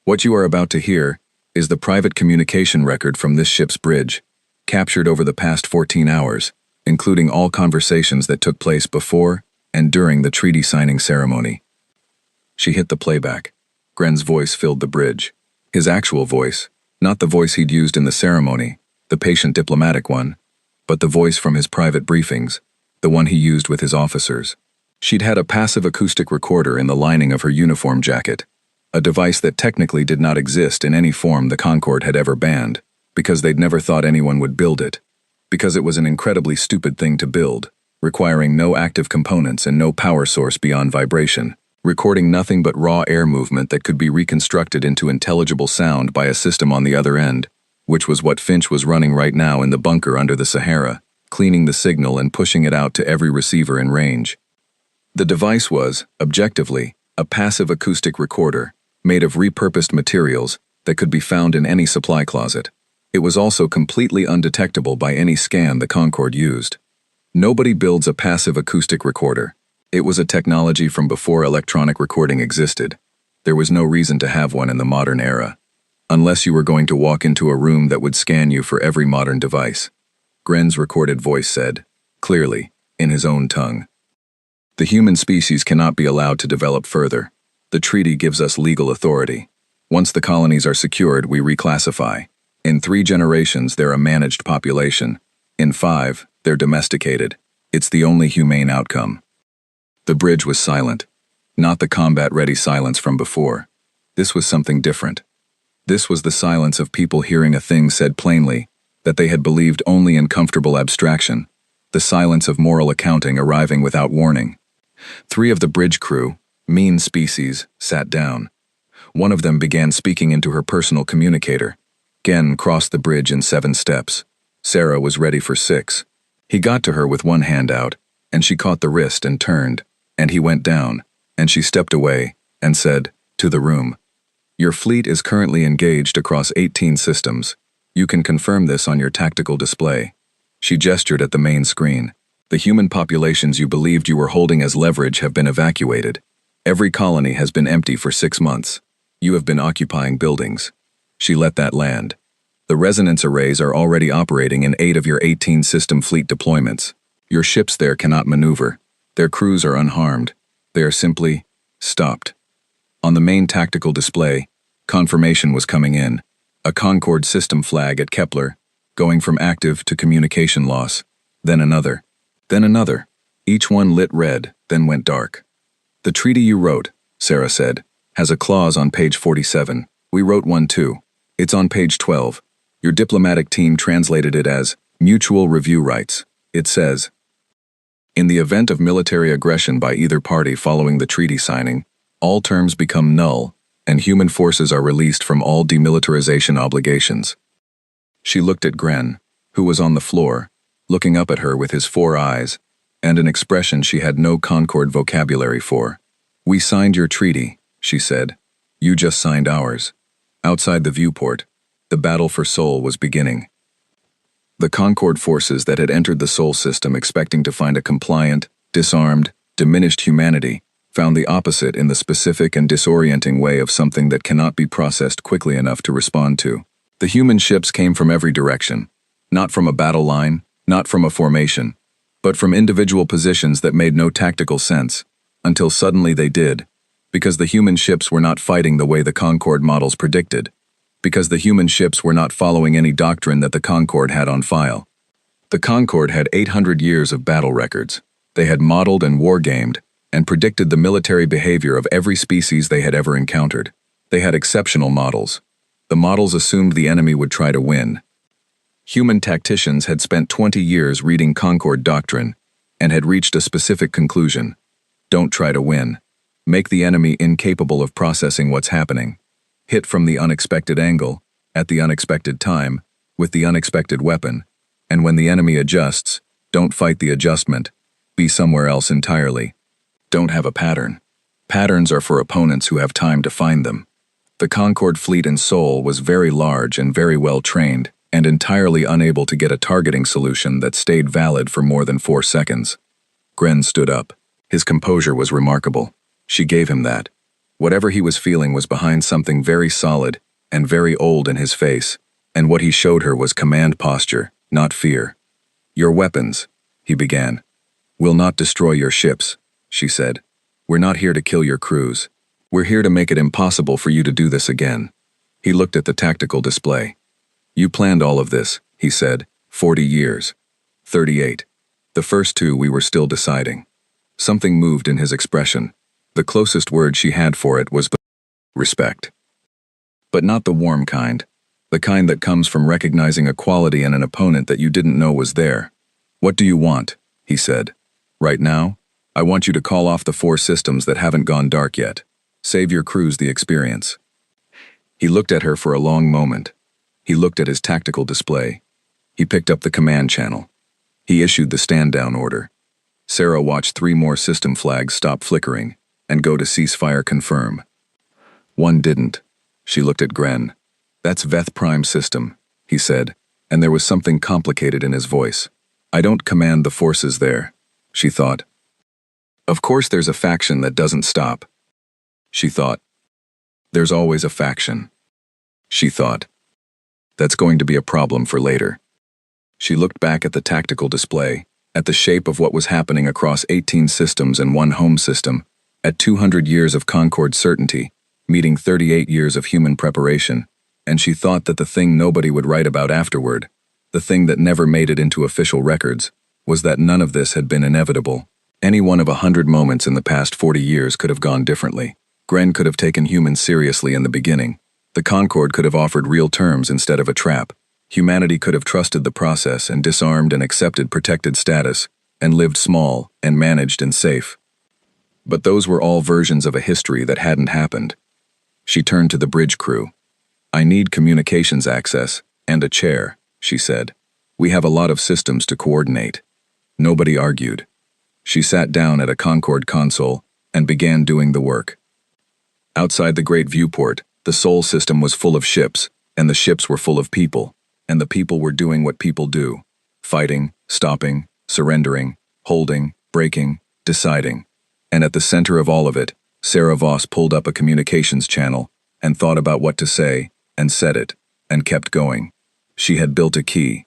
"What you are about to hear is the private communication record from this ship's bridge, captured over the past 14 hours, including all conversations that took place before and during the treaty signing ceremony." She hit the playback. Gren's voice filled the bridge. His actual voice, not the voice he'd used in the ceremony, the patient diplomatic one, but the voice from his private briefings, the one he used with his officers. She'd had a passive acoustic recorder in the lining of her uniform jacket, a device that technically did not exist in any form the Concord had ever banned, because they'd never thought anyone would build it, because it was an incredibly stupid thing to build, requiring no active components and no power source beyond vibration, recording nothing but raw air movement that could be reconstructed into intelligible sound by a system on the other end, which was what Finch was running right now in the bunker under the Sahara, cleaning the signal and pushing it out to every receiver in range. The device was, objectively, a passive acoustic recorder, made of repurposed materials that could be found in any supply closet. It was also completely undetectable by any scan the Concord used. Nobody builds a passive acoustic recorder. It was a technology from before electronic recording existed. There was no reason to have one in the modern era, unless you were going to walk into a room that would scan you for every modern device. Gren's recorded voice said, clearly, in his own tongue. "The human species cannot be allowed to develop further. The treaty gives us legal authority. Once the colonies are secured, we reclassify. In 3 generations, they're a managed population. In 5, they're domesticated. It's the only humane outcome." The bridge was silent. Not the combat-ready silence from before. This was something different. This was the silence of people hearing a thing said plainly, that they had believed only in comfortable abstraction. The silence of moral accounting arriving without warning. 3 of the bridge crew, mean species, sat down. One of them began speaking into her personal communicator. Gen crossed the bridge in 7 steps. Sarah was ready for 6. He got to her with one hand out, and she caught the wrist and turned, and he went down, and she stepped away, and said, to the room, "Your fleet is currently engaged across 18 systems. You can confirm this on your tactical display." She gestured at the main screen. "The human populations you believed you were holding as leverage have been evacuated. Every colony has been empty for 6 months. You have been occupying buildings." She let that land. "The resonance arrays are already operating in 8 of your 18 system fleet deployments. Your ships there cannot maneuver. Their crews are unharmed. They are simply stopped." On the main tactical display, confirmation was coming in. A Concord system flag at Kepler, going from active to communication loss, then another, then another. Each one lit red, then went dark. "The treaty you wrote," Sarah said, "has a clause on page 47. We wrote one too. It's on page 12. Your diplomatic team translated it as mutual review rights. It says, in the event of military aggression by either party following the treaty signing, all terms become null, and human forces are released from all demilitarization obligations." She looked at Gren, who was on the floor, looking up at her with his 4 eyes, and an expression she had no Concord vocabulary for. "We signed your treaty," she said. "You just signed ours." Outside the viewport, the battle for Sol was beginning. The Concord forces that had entered the Sol system expecting to find a compliant, disarmed, diminished humanity found the opposite in the specific and disorienting way of something that cannot be processed quickly enough to respond to. The human ships came from every direction, not from a battle line, not from a formation, but from individual positions that made no tactical sense, until suddenly they did, because the human ships were not fighting the way the Concord models predicted, because the human ships were not following any doctrine that the Concord had on file. The Concord had 800 years of battle records. They had modeled and wargamed, and predicted the military behavior of every species they had ever encountered. They had exceptional models. The models assumed the enemy would try to win. Human tacticians had spent 20 years reading Concord doctrine, and had reached a specific conclusion. Don't try to win. Make the enemy incapable of processing what's happening. Hit from the unexpected angle, at the unexpected time, with the unexpected weapon, and when the enemy adjusts, don't fight the adjustment. Be somewhere else entirely. Don't have a pattern. Patterns are for opponents who have time to find them. The Concord fleet in Sol was very large and very well trained, and entirely unable to get a targeting solution that stayed valid for more than 4 seconds. Gren stood up. His composure was remarkable. She gave him that. Whatever he was feeling was behind something very solid and very old in his face, and what he showed her was command posture, not fear. "Your weapons," he began. "Will not destroy your ships," she said. "We're not here to kill your crews. We're here to make it impossible for you to do this again." He looked at the tactical display. "You planned all of this," he said, 40 years. 38. The first 2 we were still deciding. Something moved in his expression. The closest word she had for it was respect. But not the warm kind. The kind that comes from recognizing a quality in an opponent that you didn't know was there. "What do you want?" he said. "Right now, I want you to call off the 4 systems that haven't gone dark yet. Save your crews the experience." He looked at her for a long moment. He looked at his tactical display. He picked up the command channel. He issued the stand-down order. Sarah watched 3 more system flags stop flickering and go to ceasefire confirm. One didn't. She looked at Gren. "That's Veth Prime system," he said, and there was something complicated in his voice. "I don't command the forces there," she thought. "Of course there's a faction that doesn't stop," she thought. "There's always a faction," she thought. "That's going to be a problem for later." She looked back at the tactical display, at the shape of what was happening across 18 systems and 1 home system, at 200 years of Concord certainty, meeting 38 years of human preparation, and she thought that the thing nobody would write about afterward, the thing that never made it into official records, was that none of this had been inevitable. Any one of 100 moments in the past 40 years could have gone differently. Gren could have taken humans seriously in the beginning. The Concord could have offered real terms instead of a trap. Humanity could have trusted the process and disarmed and accepted protected status, and lived small and managed and safe. But those were all versions of a history that hadn't happened. She turned to the bridge crew. "I need communications access, and a chair," she said. "We have a lot of systems to coordinate." Nobody argued. She sat down at a Concord console and began doing the work. Outside the great viewport, the Sol system was full of ships, and the ships were full of people, and the people were doing what people do: fighting, stopping, surrendering, holding, breaking, deciding. And at the center of all of it, Sarah Voss pulled up a communications channel and thought about what to say, and said it, and kept going. She had built a key.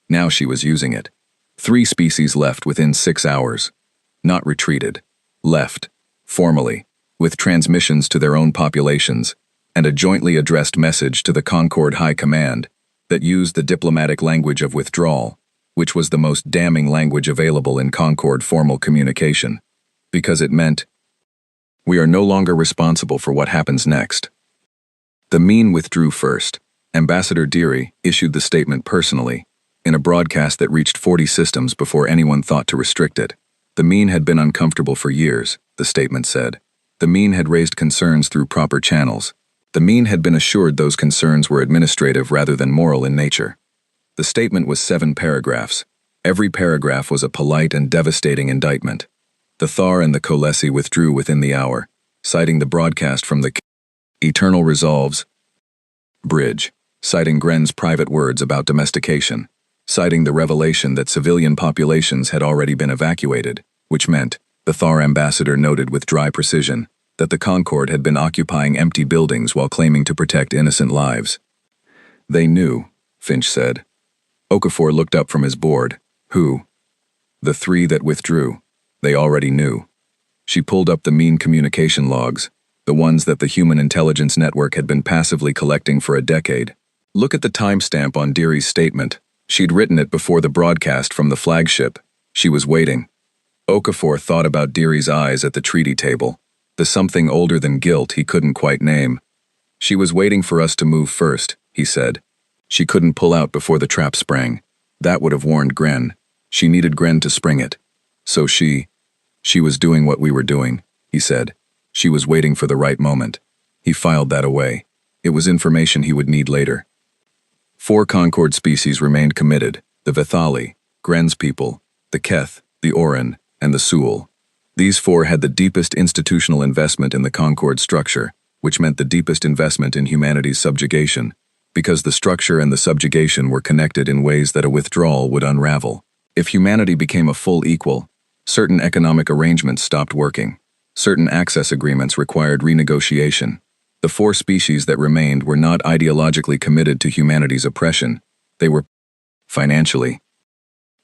Now she was using it. 3 species left within 6 hours. Not retreated. Left. Formally. With transmissions to their own populations, and a jointly addressed message to the Concord High Command, that used the diplomatic language of withdrawal, which was the most damning language available in Concord formal communication, because it meant, "We are no longer responsible for what happens next." The Mean withdrew first. Ambassador Deary issued the statement personally, in a broadcast that reached 40 systems before anyone thought to restrict it. The Mean had been uncomfortable for years, the statement said. The Mean had raised concerns through proper channels. The Mean had been assured those concerns were administrative rather than moral in nature. The statement was 7 paragraphs. Every paragraph was a polite and devastating indictment. The Thar and the Kolesi withdrew within the hour, citing the broadcast from the Eternal Resolves Bridge, citing Gren's private words about domestication, citing the revelation that civilian populations had already been evacuated, which meant, the Thar ambassador noted with dry precision, that the Concord had been occupying empty buildings while claiming to protect innocent lives. They knew, Finch said. Okafor looked up from his board. Who? The 3 that withdrew. They already knew. She pulled up the Mean communication logs, the ones that the Human Intelligence Network had been passively collecting for a decade. Look at the timestamp on Deary's statement. She'd written it before the broadcast from the flagship. She was waiting. Okafor thought about Deary's eyes at the treaty table, the something older than guilt he couldn't quite name. She was waiting for us to move first, he said. She couldn't pull out before the trap sprang. That would have warned Gren. She needed Gren to spring it. So she was doing what we were doing, he said. She was waiting for the right moment. He filed that away. It was information he would need later. 4 Concord species remained committed: the Vithali, Gren's people, the Keth, the Orin, and the Sul. These 4 had the deepest institutional investment in the Concord structure, which meant the deepest investment in humanity's subjugation, because the structure and the subjugation were connected in ways that a withdrawal would unravel. If humanity became a full equal, certain economic arrangements stopped working. Certain access agreements required renegotiation. The 4 species that remained were not ideologically committed to humanity's oppression. They were financially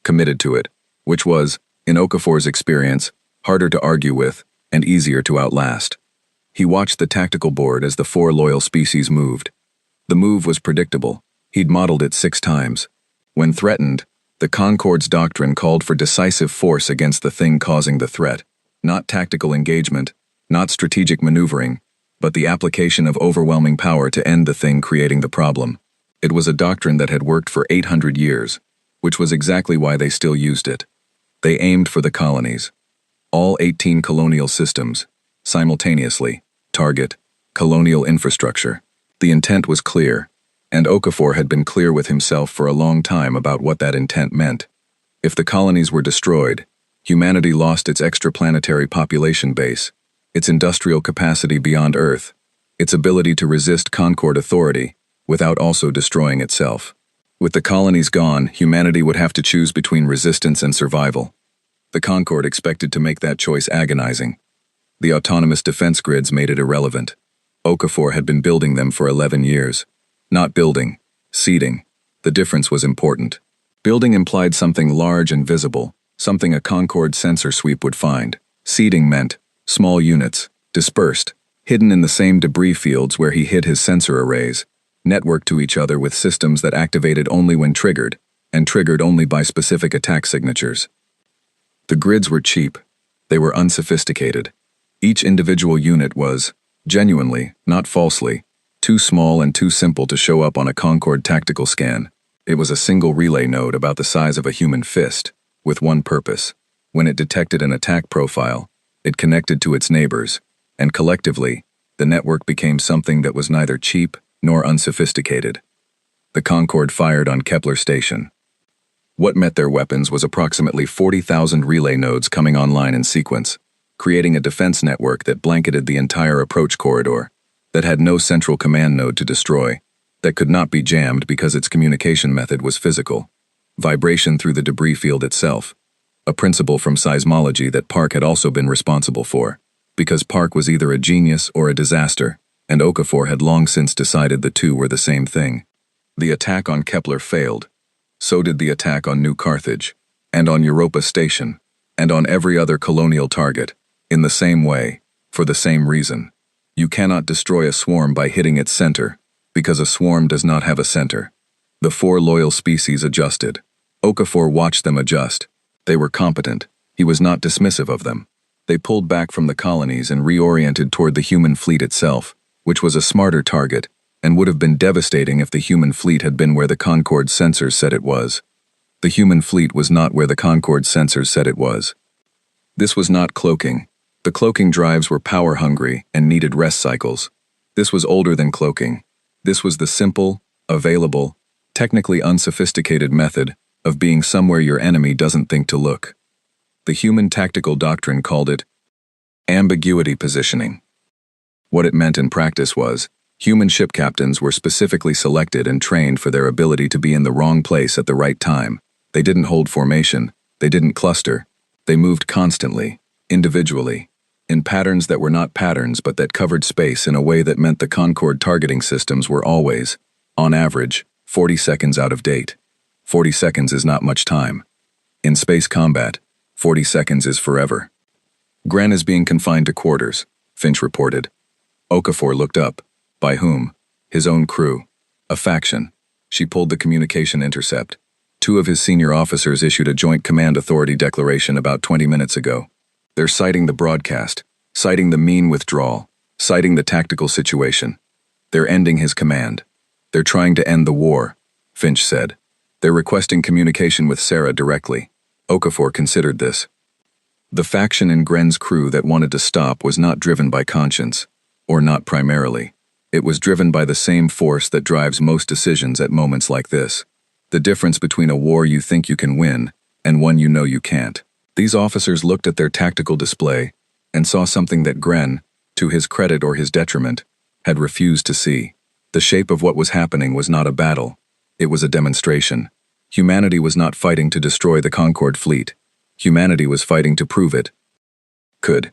committed to it, which was, in Okafor's experience, harder to argue with and easier to outlast. He watched the tactical board as the 4 loyal species moved. The move was predictable. He'd modeled it 6 times. When threatened, the Concord's doctrine called for decisive force against the thing causing the threat, not tactical engagement, not strategic maneuvering, but the application of overwhelming power to end the thing creating the problem. It was a doctrine that had worked for 800 years, which was exactly why they still used it. They aimed for the colonies. All 18 colonial systems, simultaneously, target, colonial infrastructure. The intent was clear, and Okafor had been clear with himself for a long time about what that intent meant. If the colonies were destroyed, humanity lost its extraplanetary population base, its industrial capacity beyond Earth, its ability to resist Concord authority without also destroying itself. With the colonies gone, humanity would have to choose between resistance and survival. The Concord expected to make that choice agonizing. The autonomous defense grids made it irrelevant. Okafor had been building them for 11 years. Not building, seeding. The difference was important. Building implied something large and visible, something a Concord sensor sweep would find. Seeding meant small units, dispersed, hidden in the same debris fields where he hid his sensor arrays, networked to each other with systems that activated only when triggered, and triggered only by specific attack signatures. The grids were cheap. They were unsophisticated. Each individual unit was, genuinely, not falsely, too small and too simple to show up on a Concord tactical scan. It was a single relay node about the size of a human fist, with one purpose. When it detected an attack profile, it connected to its neighbors, and collectively, the network became something that was neither cheap nor unsophisticated. The Concord fired on Kepler Station. What met their weapons was approximately 40,000 relay nodes coming online in sequence, creating a defense network that blanketed the entire approach corridor, that had no central command node to destroy, that could not be jammed because its communication method was physical. Vibration through the debris field itself, a principle from seismology that Park had also been responsible for, because Park was either a genius or a disaster, and Okafor had long since decided the two were the same thing. The attack on Kepler failed. So did the attack on New Carthage, and on Europa Station, and on every other colonial target, in the same way, for the same reason. You cannot destroy a swarm by hitting its center, because a swarm does not have a center. The 4 loyal species adjusted. Okafor watched them adjust. They were competent. He was not dismissive of them. They pulled back from the colonies and reoriented toward the human fleet itself, which was a smarter target, and would have been devastating if the human fleet had been where the Concord sensors said it was. The human fleet was not where the Concord sensors said it was. This was not cloaking. The cloaking drives were power-hungry and needed rest cycles. This was older than cloaking. This was the simple, available, technically unsophisticated method of being somewhere your enemy doesn't think to look. The human tactical doctrine called it ambiguity positioning. What it meant in practice was, human ship captains were specifically selected and trained for their ability to be in the wrong place at the right time. They didn't hold formation. They didn't cluster. They moved constantly, individually, in patterns that were not patterns but that covered space in a way that meant the Concord targeting systems were always, on average, 40 seconds out of date. 40 seconds is not much time. In space combat, 40 seconds is forever. Gren is being confined to quarters, Finch reported. Okafor looked up. By whom? His own crew. A faction. She pulled the communication intercept. 2 of his senior officers issued a Joint Command Authority declaration about 20 minutes ago. They're citing the broadcast, citing the mean withdrawal, citing the tactical situation. They're ending his command. They're trying to end the war, Finch said. They're requesting communication with Sarah directly. Okafor considered this. The faction in Gren's crew that wanted to stop was not driven by conscience, or not primarily. It was driven by the same force that drives most decisions at moments like this. The difference between a war you think you can win and one you know you can't. These officers looked at their tactical display and saw something that Gren, to his credit or his detriment, had refused to see. The shape of what was happening was not a battle. It was a demonstration. Humanity was not fighting to destroy the Concord fleet. Humanity was fighting to prove it could.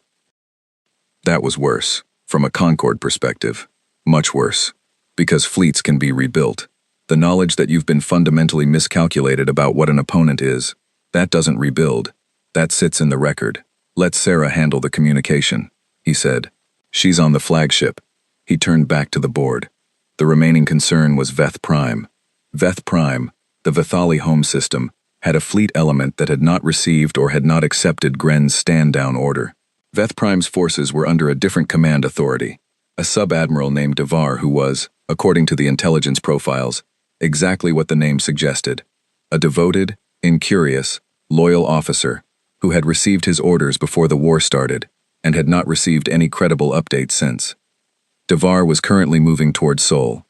That was worse, from a Concord perspective. Much worse. Because fleets can be rebuilt. The knowledge that you've been fundamentally miscalculated about what an opponent is, that doesn't rebuild. That sits in the record. Let Sarah handle the communication, he said. She's on the flagship. He turned back to the board. The remaining concern was Veth Prime. Veth Prime, the Vethali home system, had a fleet element that had not received or had not accepted Gren's stand-down order. Veth Prime's forces were under a different command authority, a sub-admiral named Devar who was, according to the intelligence profiles, exactly what the name suggested, a devoted, incurious, loyal officer who had received his orders before the war started and had not received any credible updates since. Devar was currently moving toward Seoul.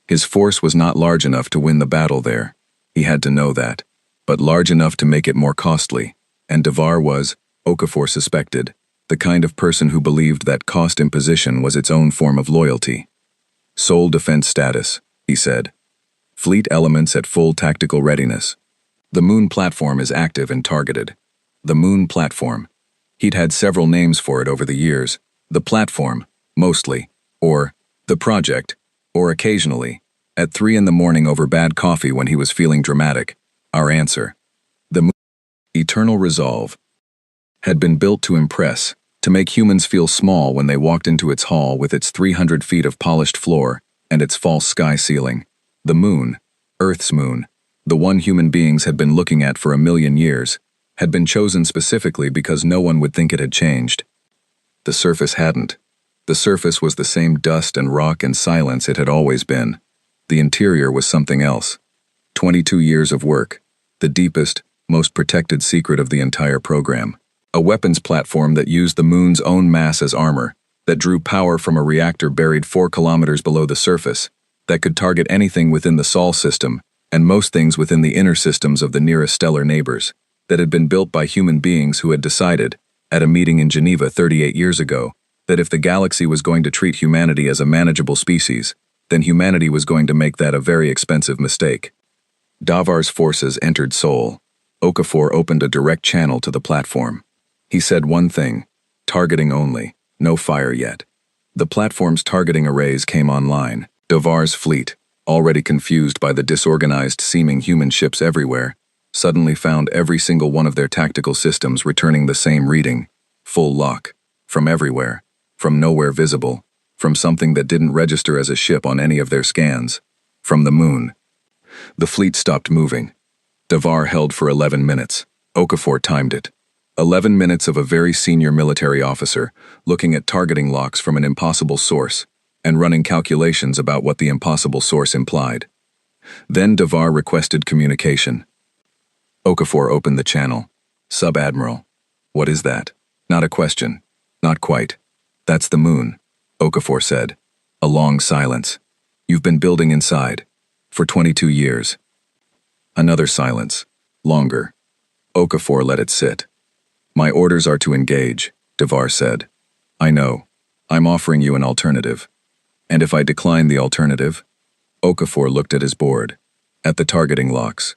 His force was not large enough to win the battle there. He had to know that, but large enough to make it more costly, and Devar was, Okafor suspected, the kind of person who believed that cost imposition was its own form of loyalty. Seoul defense status, he said. Fleet elements at full tactical readiness. The Moon platform is active and targeted. The Moon platform. He'd had several names for it over the years. The platform, mostly, or the project, or occasionally, at 3 in the morning over bad coffee when he was feeling dramatic. Our answer. The Moon, eternal resolve, had been built to impress, to make humans feel small when they walked into its hall with its 300 feet of polished floor and its false sky ceiling. The moon, Earth's moon, the one human beings had been looking at for 1,000,000 years, had been chosen specifically because no one would think it had changed. The surface hadn't. The surface was the same dust and rock and silence it had always been. The interior was something else. 22 years of work, the deepest, most protected secret of the entire program. A weapons platform that used the moon's own mass as armor, that drew power from a reactor buried 4 kilometers below the surface, that could target anything within the Sol system, and most things within the inner systems of the nearest stellar neighbors, that had been built by human beings who had decided, at a meeting in Geneva 38 years ago, that if the galaxy was going to treat humanity as a manageable species, then humanity was going to make that a very expensive mistake. Davar's forces entered Seoul. Okafor opened a direct channel to the platform. He said one thing, targeting only, no fire yet. The platform's targeting arrays came online. Davar's fleet, already confused by the disorganized seeming human ships everywhere, suddenly found every single one of their tactical systems returning the same reading, full lock, from everywhere, from nowhere visible, from something that didn't register as a ship on any of their scans, from the moon. The fleet stopped moving. Davar held for 11 minutes. Okafor timed it. 11 minutes of a very senior military officer looking at targeting locks from an impossible source and running calculations about what the impossible source implied. Then Davar requested communication. Okafor opened the channel. "Sub-Admiral." "What is that?" "Not a question." "Not quite." "That's the moon," Okafor said. A long silence. "You've been building inside. For 22 years. Another silence. Longer. Okafor let it sit. "My orders are to engage," Davar said. "I know. I'm offering you an alternative." "And if I decline the alternative?" Okafor looked at his board. At the targeting locks.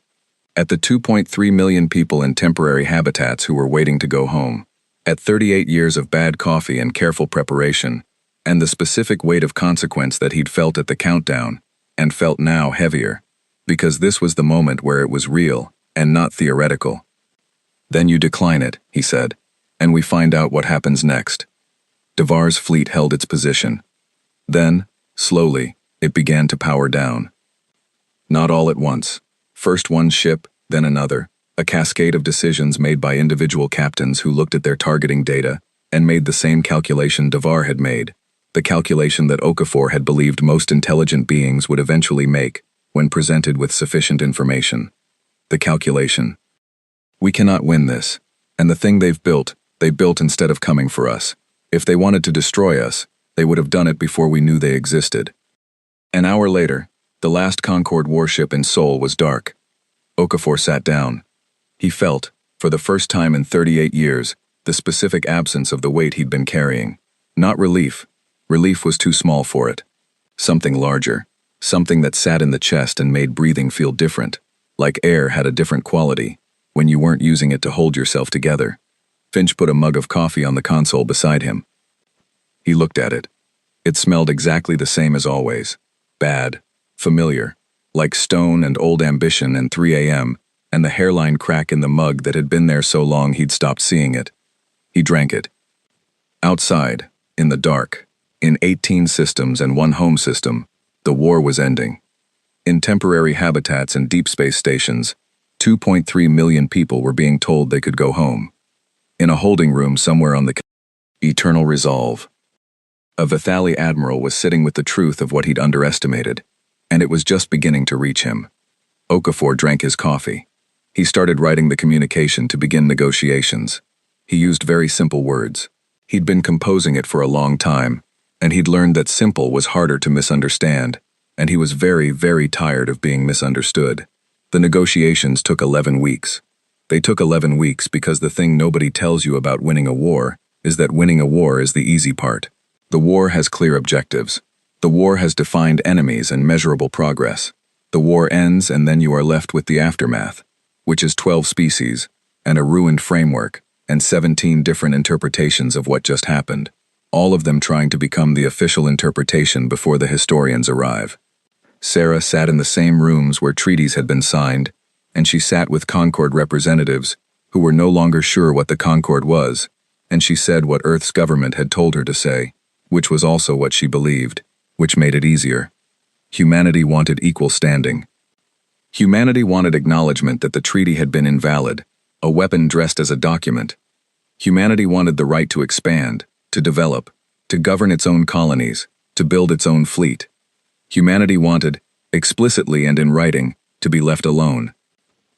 At the 2.3 million people in temporary habitats who were waiting to go home. At 38 years of bad coffee and careful preparation, and the specific weight of consequence that he'd felt at the countdown, and felt now heavier, because this was the moment where it was real and not theoretical. "Then you decline it," he said, "and we find out what happens next." Davar's fleet held its position. Then, slowly, it began to power down. Not all at once. First one ship, then another, a cascade of decisions made by individual captains who looked at their targeting data and made the same calculation Davar had made, the calculation that Okafor had believed most intelligent beings would eventually make when presented with sufficient information. The calculation. "We cannot win this, and the thing they built instead of coming for us. If they wanted to destroy us, they would have done it before we knew they existed." An hour later, the last Concorde warship in Seoul was dark. Okafor sat down. He felt, for the first time in 38 years, the specific absence of the weight he'd been carrying. Not relief. Relief was too small for it. Something larger. Something that sat in the chest and made breathing feel different. Like air had a different quality, when you weren't using it to hold yourself together. Finch put a mug of coffee on the console beside him. He looked at it. It smelled exactly the same as always. Bad. Familiar. Like stone and old ambition and 3 a.m., and the hairline crack in the mug that had been there so long he'd stopped seeing it. He drank it. Outside, in the dark, in 18 systems and one home system, the war was ending. In temporary habitats and deep space stations, 2.3 million people were being told they could go home. In a holding room somewhere on the eternal resolve. A Vithali admiral was sitting with the truth of what he'd underestimated, and it was just beginning to reach him. Okafor drank his coffee. He started writing the communication to begin negotiations. He used very simple words. He'd been composing it for a long time, and he'd learned that simple was harder to misunderstand, and he was very, very tired of being misunderstood. The negotiations took 11 weeks. They took 11 weeks because the thing nobody tells you about winning a war is that winning a war is the easy part. The war has clear objectives. The war has defined enemies and measurable progress. The war ends and then you are left with the aftermath, which is 12 species, and a ruined framework, and 17 different interpretations of what just happened, all of them trying to become the official interpretation before the historians arrive. Sarah sat in the same rooms where treaties had been signed, and she sat with Concorde representatives who were no longer sure what the Concorde was, and she said what Earth's government had told her to say, which was also what she believed, which made it easier. Humanity wanted equal standing. Humanity wanted acknowledgement that the treaty had been invalid, a weapon dressed as a document. Humanity wanted the right to expand, to develop, to govern its own colonies, to build its own fleet. Humanity wanted, explicitly and in writing, to be left alone.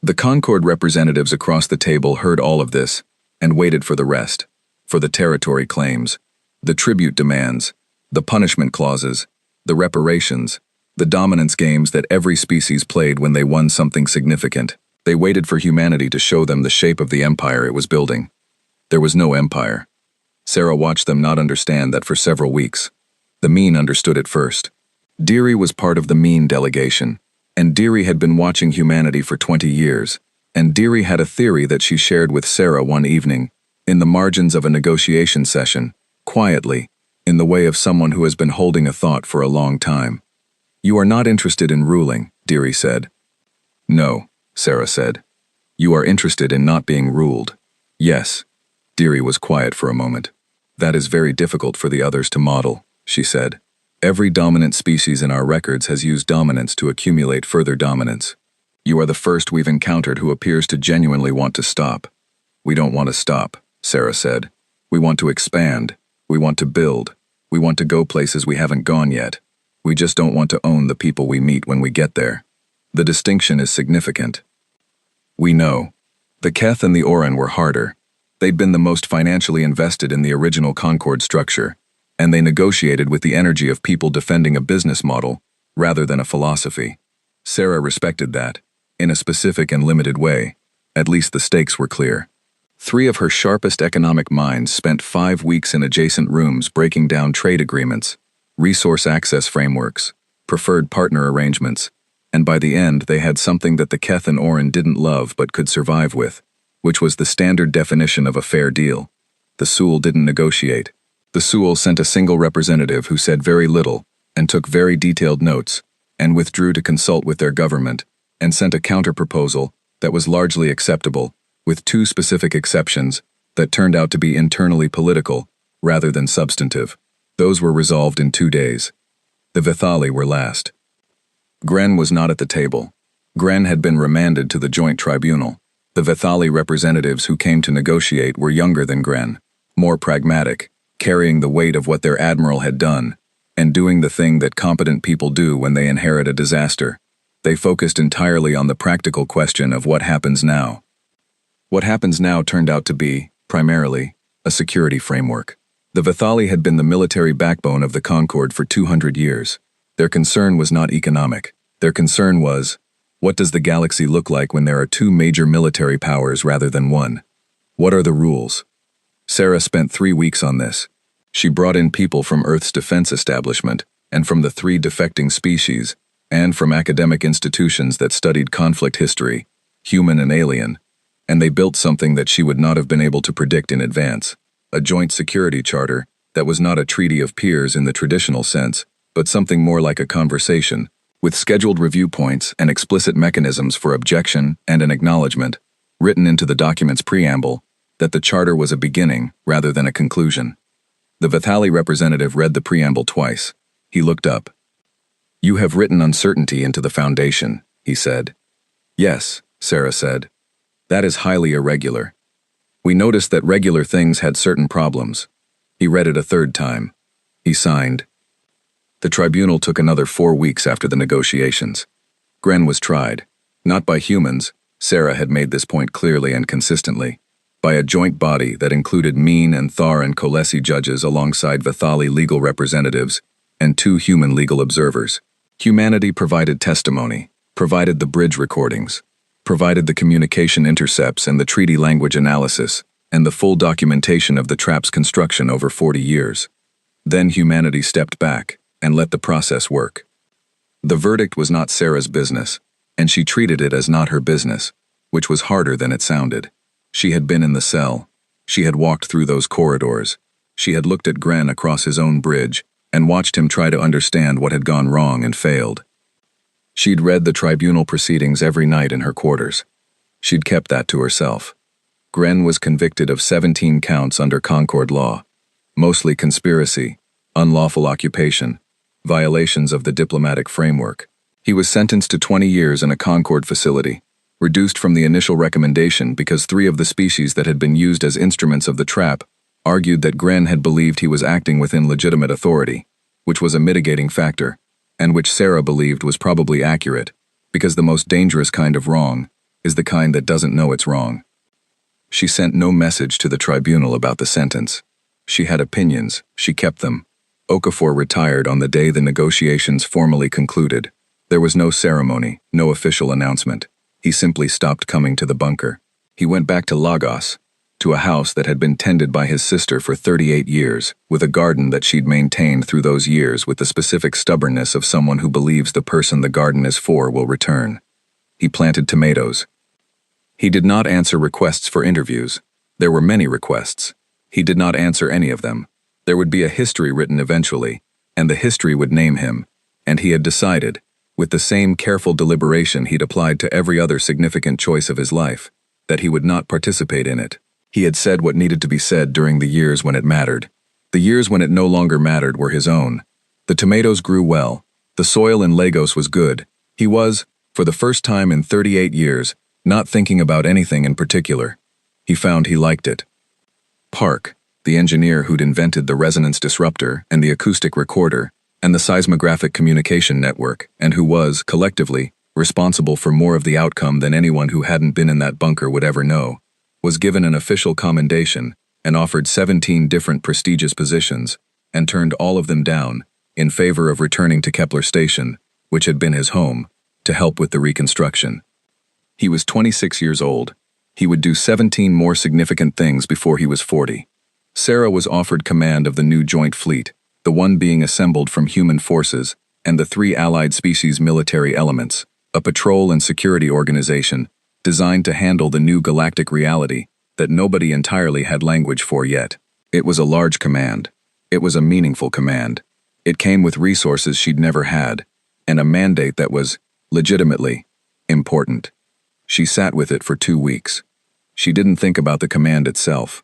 The Concorde representatives across the table heard all of this and waited for the rest, for the territory claims, the tribute demands, the punishment clauses, the reparations, the dominance games that every species played when they won something significant. They waited for humanity to show them the shape of the empire it was building. There was no empire. Sarah watched them not understand that for several weeks. The Mean understood it first. Deary was part of the Mean delegation, and Deary had been watching humanity for 20 years, and Deary had a theory that she shared with Sarah one evening, in the margins of a negotiation session, quietly, in the way of someone who has been holding a thought for a long time. "You are not interested in ruling," Deary said. "No," Sarah said. "You are interested in not being ruled." "Yes." Deary was quiet for a moment. "That is very difficult for the others to model," she said. "Every dominant species in our records has used dominance to accumulate further dominance. You are the first we've encountered who appears to genuinely want to stop. We don't want to stop, Sarah said. We want to expand. We want to build. We want to go places we haven't gone yet. We just don't want to own the people we meet when we get there. The distinction is significant. We know. The Keth and the Oran were harder. They'd been the most financially invested in the original Concord structure, and they negotiated with the energy of people defending a business model rather than a philosophy. Sarah respected that, in a specific and limited way. At least the stakes were clear. 3 of her sharpest economic minds spent 5 weeks in adjacent rooms breaking down trade agreements, resource access frameworks, preferred partner arrangements, and by the end they had something that the Keth and Oran didn't love but could survive with, which was the standard definition of a fair deal. The Sewell didn't negotiate. The Sewell sent a single representative who said very little and took very detailed notes, and withdrew to consult with their government, and sent a counter-proposal that was largely acceptable, with 2 specific exceptions that turned out to be internally political rather than substantive. Those were resolved in 2 days. The Vithali were last. Gren was not at the table. Gren had been remanded to the joint tribunal. The Vithali representatives who came to negotiate were younger than Gren, more pragmatic, carrying the weight of what their admiral had done, and doing the thing that competent people do when they inherit a disaster. They focused entirely on the practical question of what happens now. What happens now turned out to be, primarily, a security framework. The Vithali had been the military backbone of the Concord for 200 years. Their concern was not economic. Their concern was, what does the galaxy look like when there are 2 major military powers rather than 1? What are the rules? Sarah spent 3 weeks on this. She brought in people from Earth's defense establishment, and from the 3 defecting species, and from academic institutions that studied conflict history, human and alien, and they built something that she would not have been able to predict in advance, a joint security charter that was not a treaty of peers in the traditional sense, but something more like a conversation, with scheduled review points and explicit mechanisms for objection and an acknowledgement, written into the document's preamble, that the charter was a beginning rather than a conclusion. The Vithali representative read the preamble twice. He looked up. "You have written uncertainty into the foundation," he said. "Yes," Sarah said. "That is highly irregular. We noticed that regular things had certain problems." He read it a 3rd time. He signed. The tribunal took another 4 weeks after the negotiations. Gren was tried, not by humans, Sarah had made this point clearly and consistently, by a joint body that included Mean and Thar and Kolesi judges alongside Vithali legal representatives and 2 human legal observers. Humanity provided testimony, provided the bridge recordings, provided the communication intercepts and the treaty language analysis, and the full documentation of the trap's construction over 40 years. Then humanity stepped back and let the process work. The verdict was not Sarah's business, and she treated it as not her business, which was harder than it sounded. She had been in the cell. She had walked through those corridors. She had looked at Gren across his own bridge and watched him try to understand what had gone wrong and failed. She'd read the tribunal proceedings every night in her quarters. She'd kept that to herself. Gren was convicted of 17 counts under Concord law, mostly conspiracy, unlawful occupation, violations of the diplomatic framework. He was sentenced to 20 years in a Concord facility, reduced from the initial recommendation because 3 of the species that had been used as instruments of the trap argued that Gren had believed he was acting within legitimate authority, which was a mitigating factor, and which Sarah believed was probably accurate, because the most dangerous kind of wrong is the kind that doesn't know it's wrong. She sent no message to the tribunal about the sentence. She had opinions, she kept them. Okafor retired on the day the negotiations formally concluded. There was no ceremony, no official announcement. He simply stopped coming to the bunker. He went back to Lagos, to a house that had been tended by his sister for 38 years, with a garden that she'd maintained through those years with the specific stubbornness of someone who believes the person the garden is for will return. He planted tomatoes. He did not answer requests for interviews. There were many requests. He did not answer any of them. There would be a history written eventually, and the history would name him, and he had decided, with the same careful deliberation he'd applied to every other significant choice of his life, that he would not participate in it. He had said what needed to be said during the years when it mattered. The years when it no longer mattered were his own. The tomatoes grew well. The soil in Lagos was good. He was, For the first time in 38 years, not thinking about anything in particular, he found he liked it. Park, the engineer who'd invented the resonance disruptor and the acoustic recorder and the seismographic communication network, and who was, collectively, responsible for more of the outcome than anyone who hadn't been in that bunker would ever know, was given an official commendation and offered 17 different prestigious positions, and turned all of them down in favor of returning to Kepler Station, which had been his home, to help with the reconstruction. He was 26 years old. He would do 17 more significant things before he was 40. Sarah was offered command of the new joint fleet, the one being assembled from human forces and the 3 allied species military elements, a patrol and security organization designed to handle the new galactic reality that nobody entirely had language for yet. It was a large command. It was a meaningful command. It came with resources she'd never had, and a mandate that was, legitimately, important. She sat with it for 2 weeks. She didn't think about the command itself.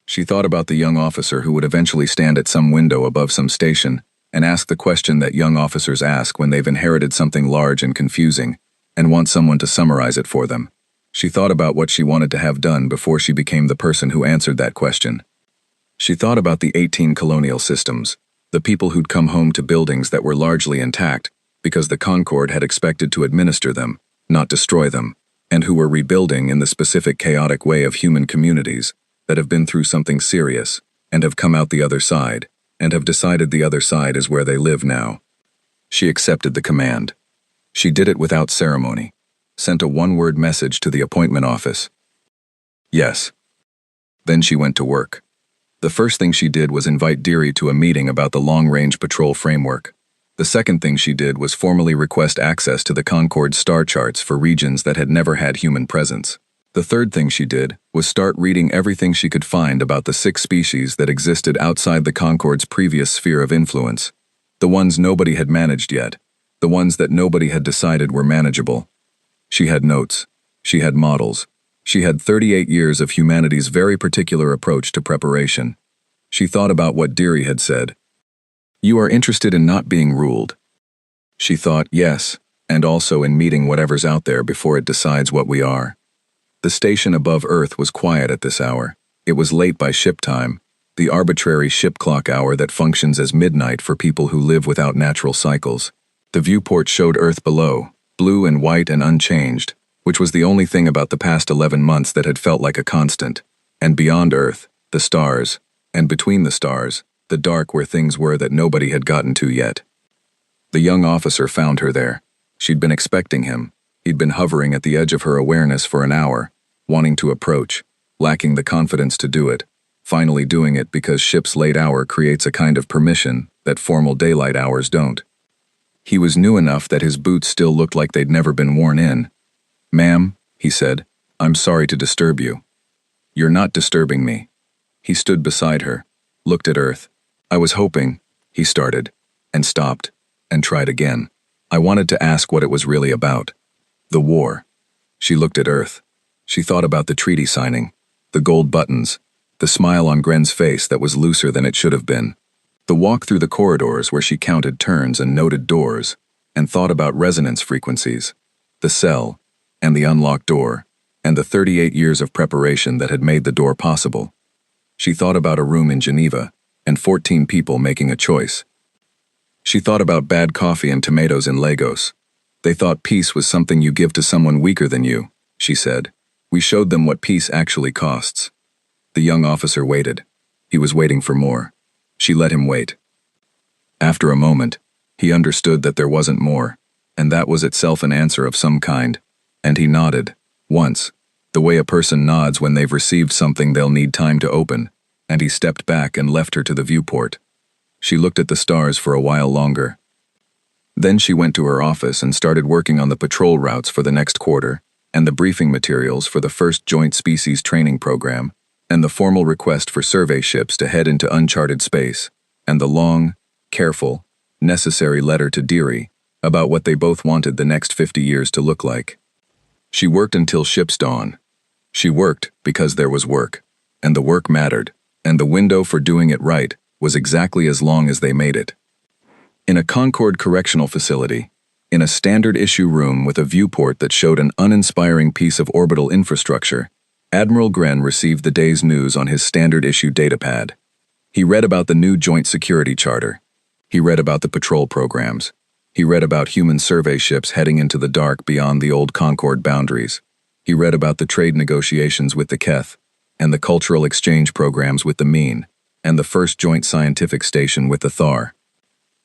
She thought about the young officer who would eventually stand at some window above some station and ask the question that young officers ask when they've inherited something large and confusing and want someone to summarize it for them. She thought about what she wanted to have done before she became the person who answered that question. She thought about the 18 colonial systems, the people who'd come home to buildings that were largely intact because the Concorde had expected to administer them, not destroy them, and who were rebuilding in the specific chaotic way of human communities that have been through something serious and have come out the other side and have decided the other side is where they live now. She accepted the command. She did it without ceremony, sent a one-word message to the appointment office. Yes. Then she went to work. The first thing she did was invite Deary to a meeting about the long-range patrol framework. The second thing she did was formally request access to the Concorde star charts for regions that had never had human presence. The third thing she did was start reading everything she could find about the 6 species that existed outside the Concorde's previous sphere of influence, the ones nobody had managed yet, the ones that nobody had decided were manageable. She had notes. She had models. She had 38 years of humanity's very particular approach to preparation. She thought about what Deary had said. You are interested in not being ruled. She thought, yes, and also in meeting whatever's out there before it decides what we are. The station above Earth was quiet at this hour. It was late by ship time, the arbitrary ship clock hour that functions as midnight for people who live without natural cycles. The viewport showed Earth below, blue and white and unchanged, which was the only thing about the past 11 months that had felt like a constant. And beyond Earth, the stars, and between the stars, the dark where things were that nobody had gotten to yet. The young officer found her there. She'd been expecting him. He'd been hovering at the edge of her awareness for an hour, wanting to approach, lacking the confidence to do it, finally doing it because ship's late hour creates a kind of permission that formal daylight hours don't. He was new enough that his boots still looked like they'd never been worn in. Ma'am, he said, I'm sorry to disturb you. You're not disturbing me. He stood beside her, looked at Earth. I was hoping, he started, and stopped, and tried again. I wanted to ask what it was really about. The war. She looked at Earth. She thought about the treaty signing, the gold buttons, the smile on Gren's face that was looser than it should have been, the walk through the corridors where she counted turns and noted doors, and thought about resonance frequencies, the cell, and the unlocked door, and the 38 years of preparation that had made the door possible. She thought about a room in Geneva, and 14 people making a choice. She thought about bad coffee and tomatoes in Lagos. They thought peace was something you give to someone weaker than you, she said. We showed them what peace actually costs. The young officer waited. He was waiting for more. She let him wait. After a moment, he understood that there wasn't more, and that was itself an answer of some kind, and he nodded, once, the way a person nods when they've received something they'll need time to open, and he stepped back and left her to the viewport. She looked at the stars for a while longer. Then she went to her office and started working on the patrol routes for the next quarter, and the briefing materials for the first Joint Species Training Program, and the formal request for survey ships to head into uncharted space, and the long, careful, necessary letter to Deary about what they both wanted the next 50 years to look like. She worked until ship's dawn. She worked because there was work, and the work mattered, and the window for doing it right was exactly as long as they made it. In a Concorde correctional facility, In a standard-issue room with a viewport that showed an uninspiring piece of orbital infrastructure, Admiral Gren received the day's news on his standard-issue datapad. He read about the new Joint Security Charter. He read about the patrol programs. He read about human survey ships heading into the dark beyond the old Concord boundaries. He read about the trade negotiations with the Keth, and the cultural exchange programs with the Meen, and the first joint scientific station with the Thar.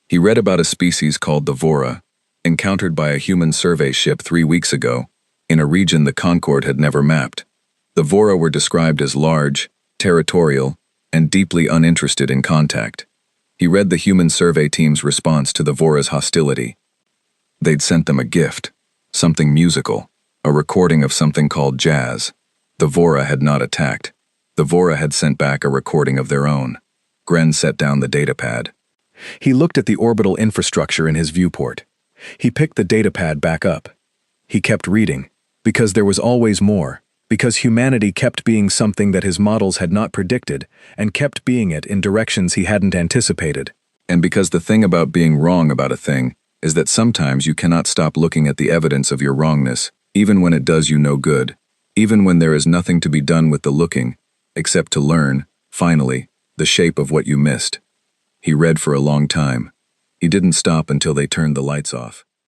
He read about a species called the Vora, encountered by a human survey ship 3 weeks ago, in a region the Concord had never mapped. The Vora were described as large, territorial, and deeply uninterested in contact. He read the human survey team's response to the Vora's hostility. They'd sent them a gift, something musical, a recording of something called jazz. The Vora had not attacked. The Vora had sent back a recording of their own. Gren set down the datapad. He looked at the orbital infrastructure in his viewport. He picked the datapad back up. He kept reading, because there was always more, because humanity kept being something that his models had not predicted, and kept being it in directions he hadn't anticipated. And because the thing about being wrong about a thing is that sometimes you cannot stop looking at the evidence of your wrongness, even when it does you no good, even when there is nothing to be done with the looking, except to learn, finally, the shape of what you missed. He read for a long time. He didn't stop until they turned the lights off.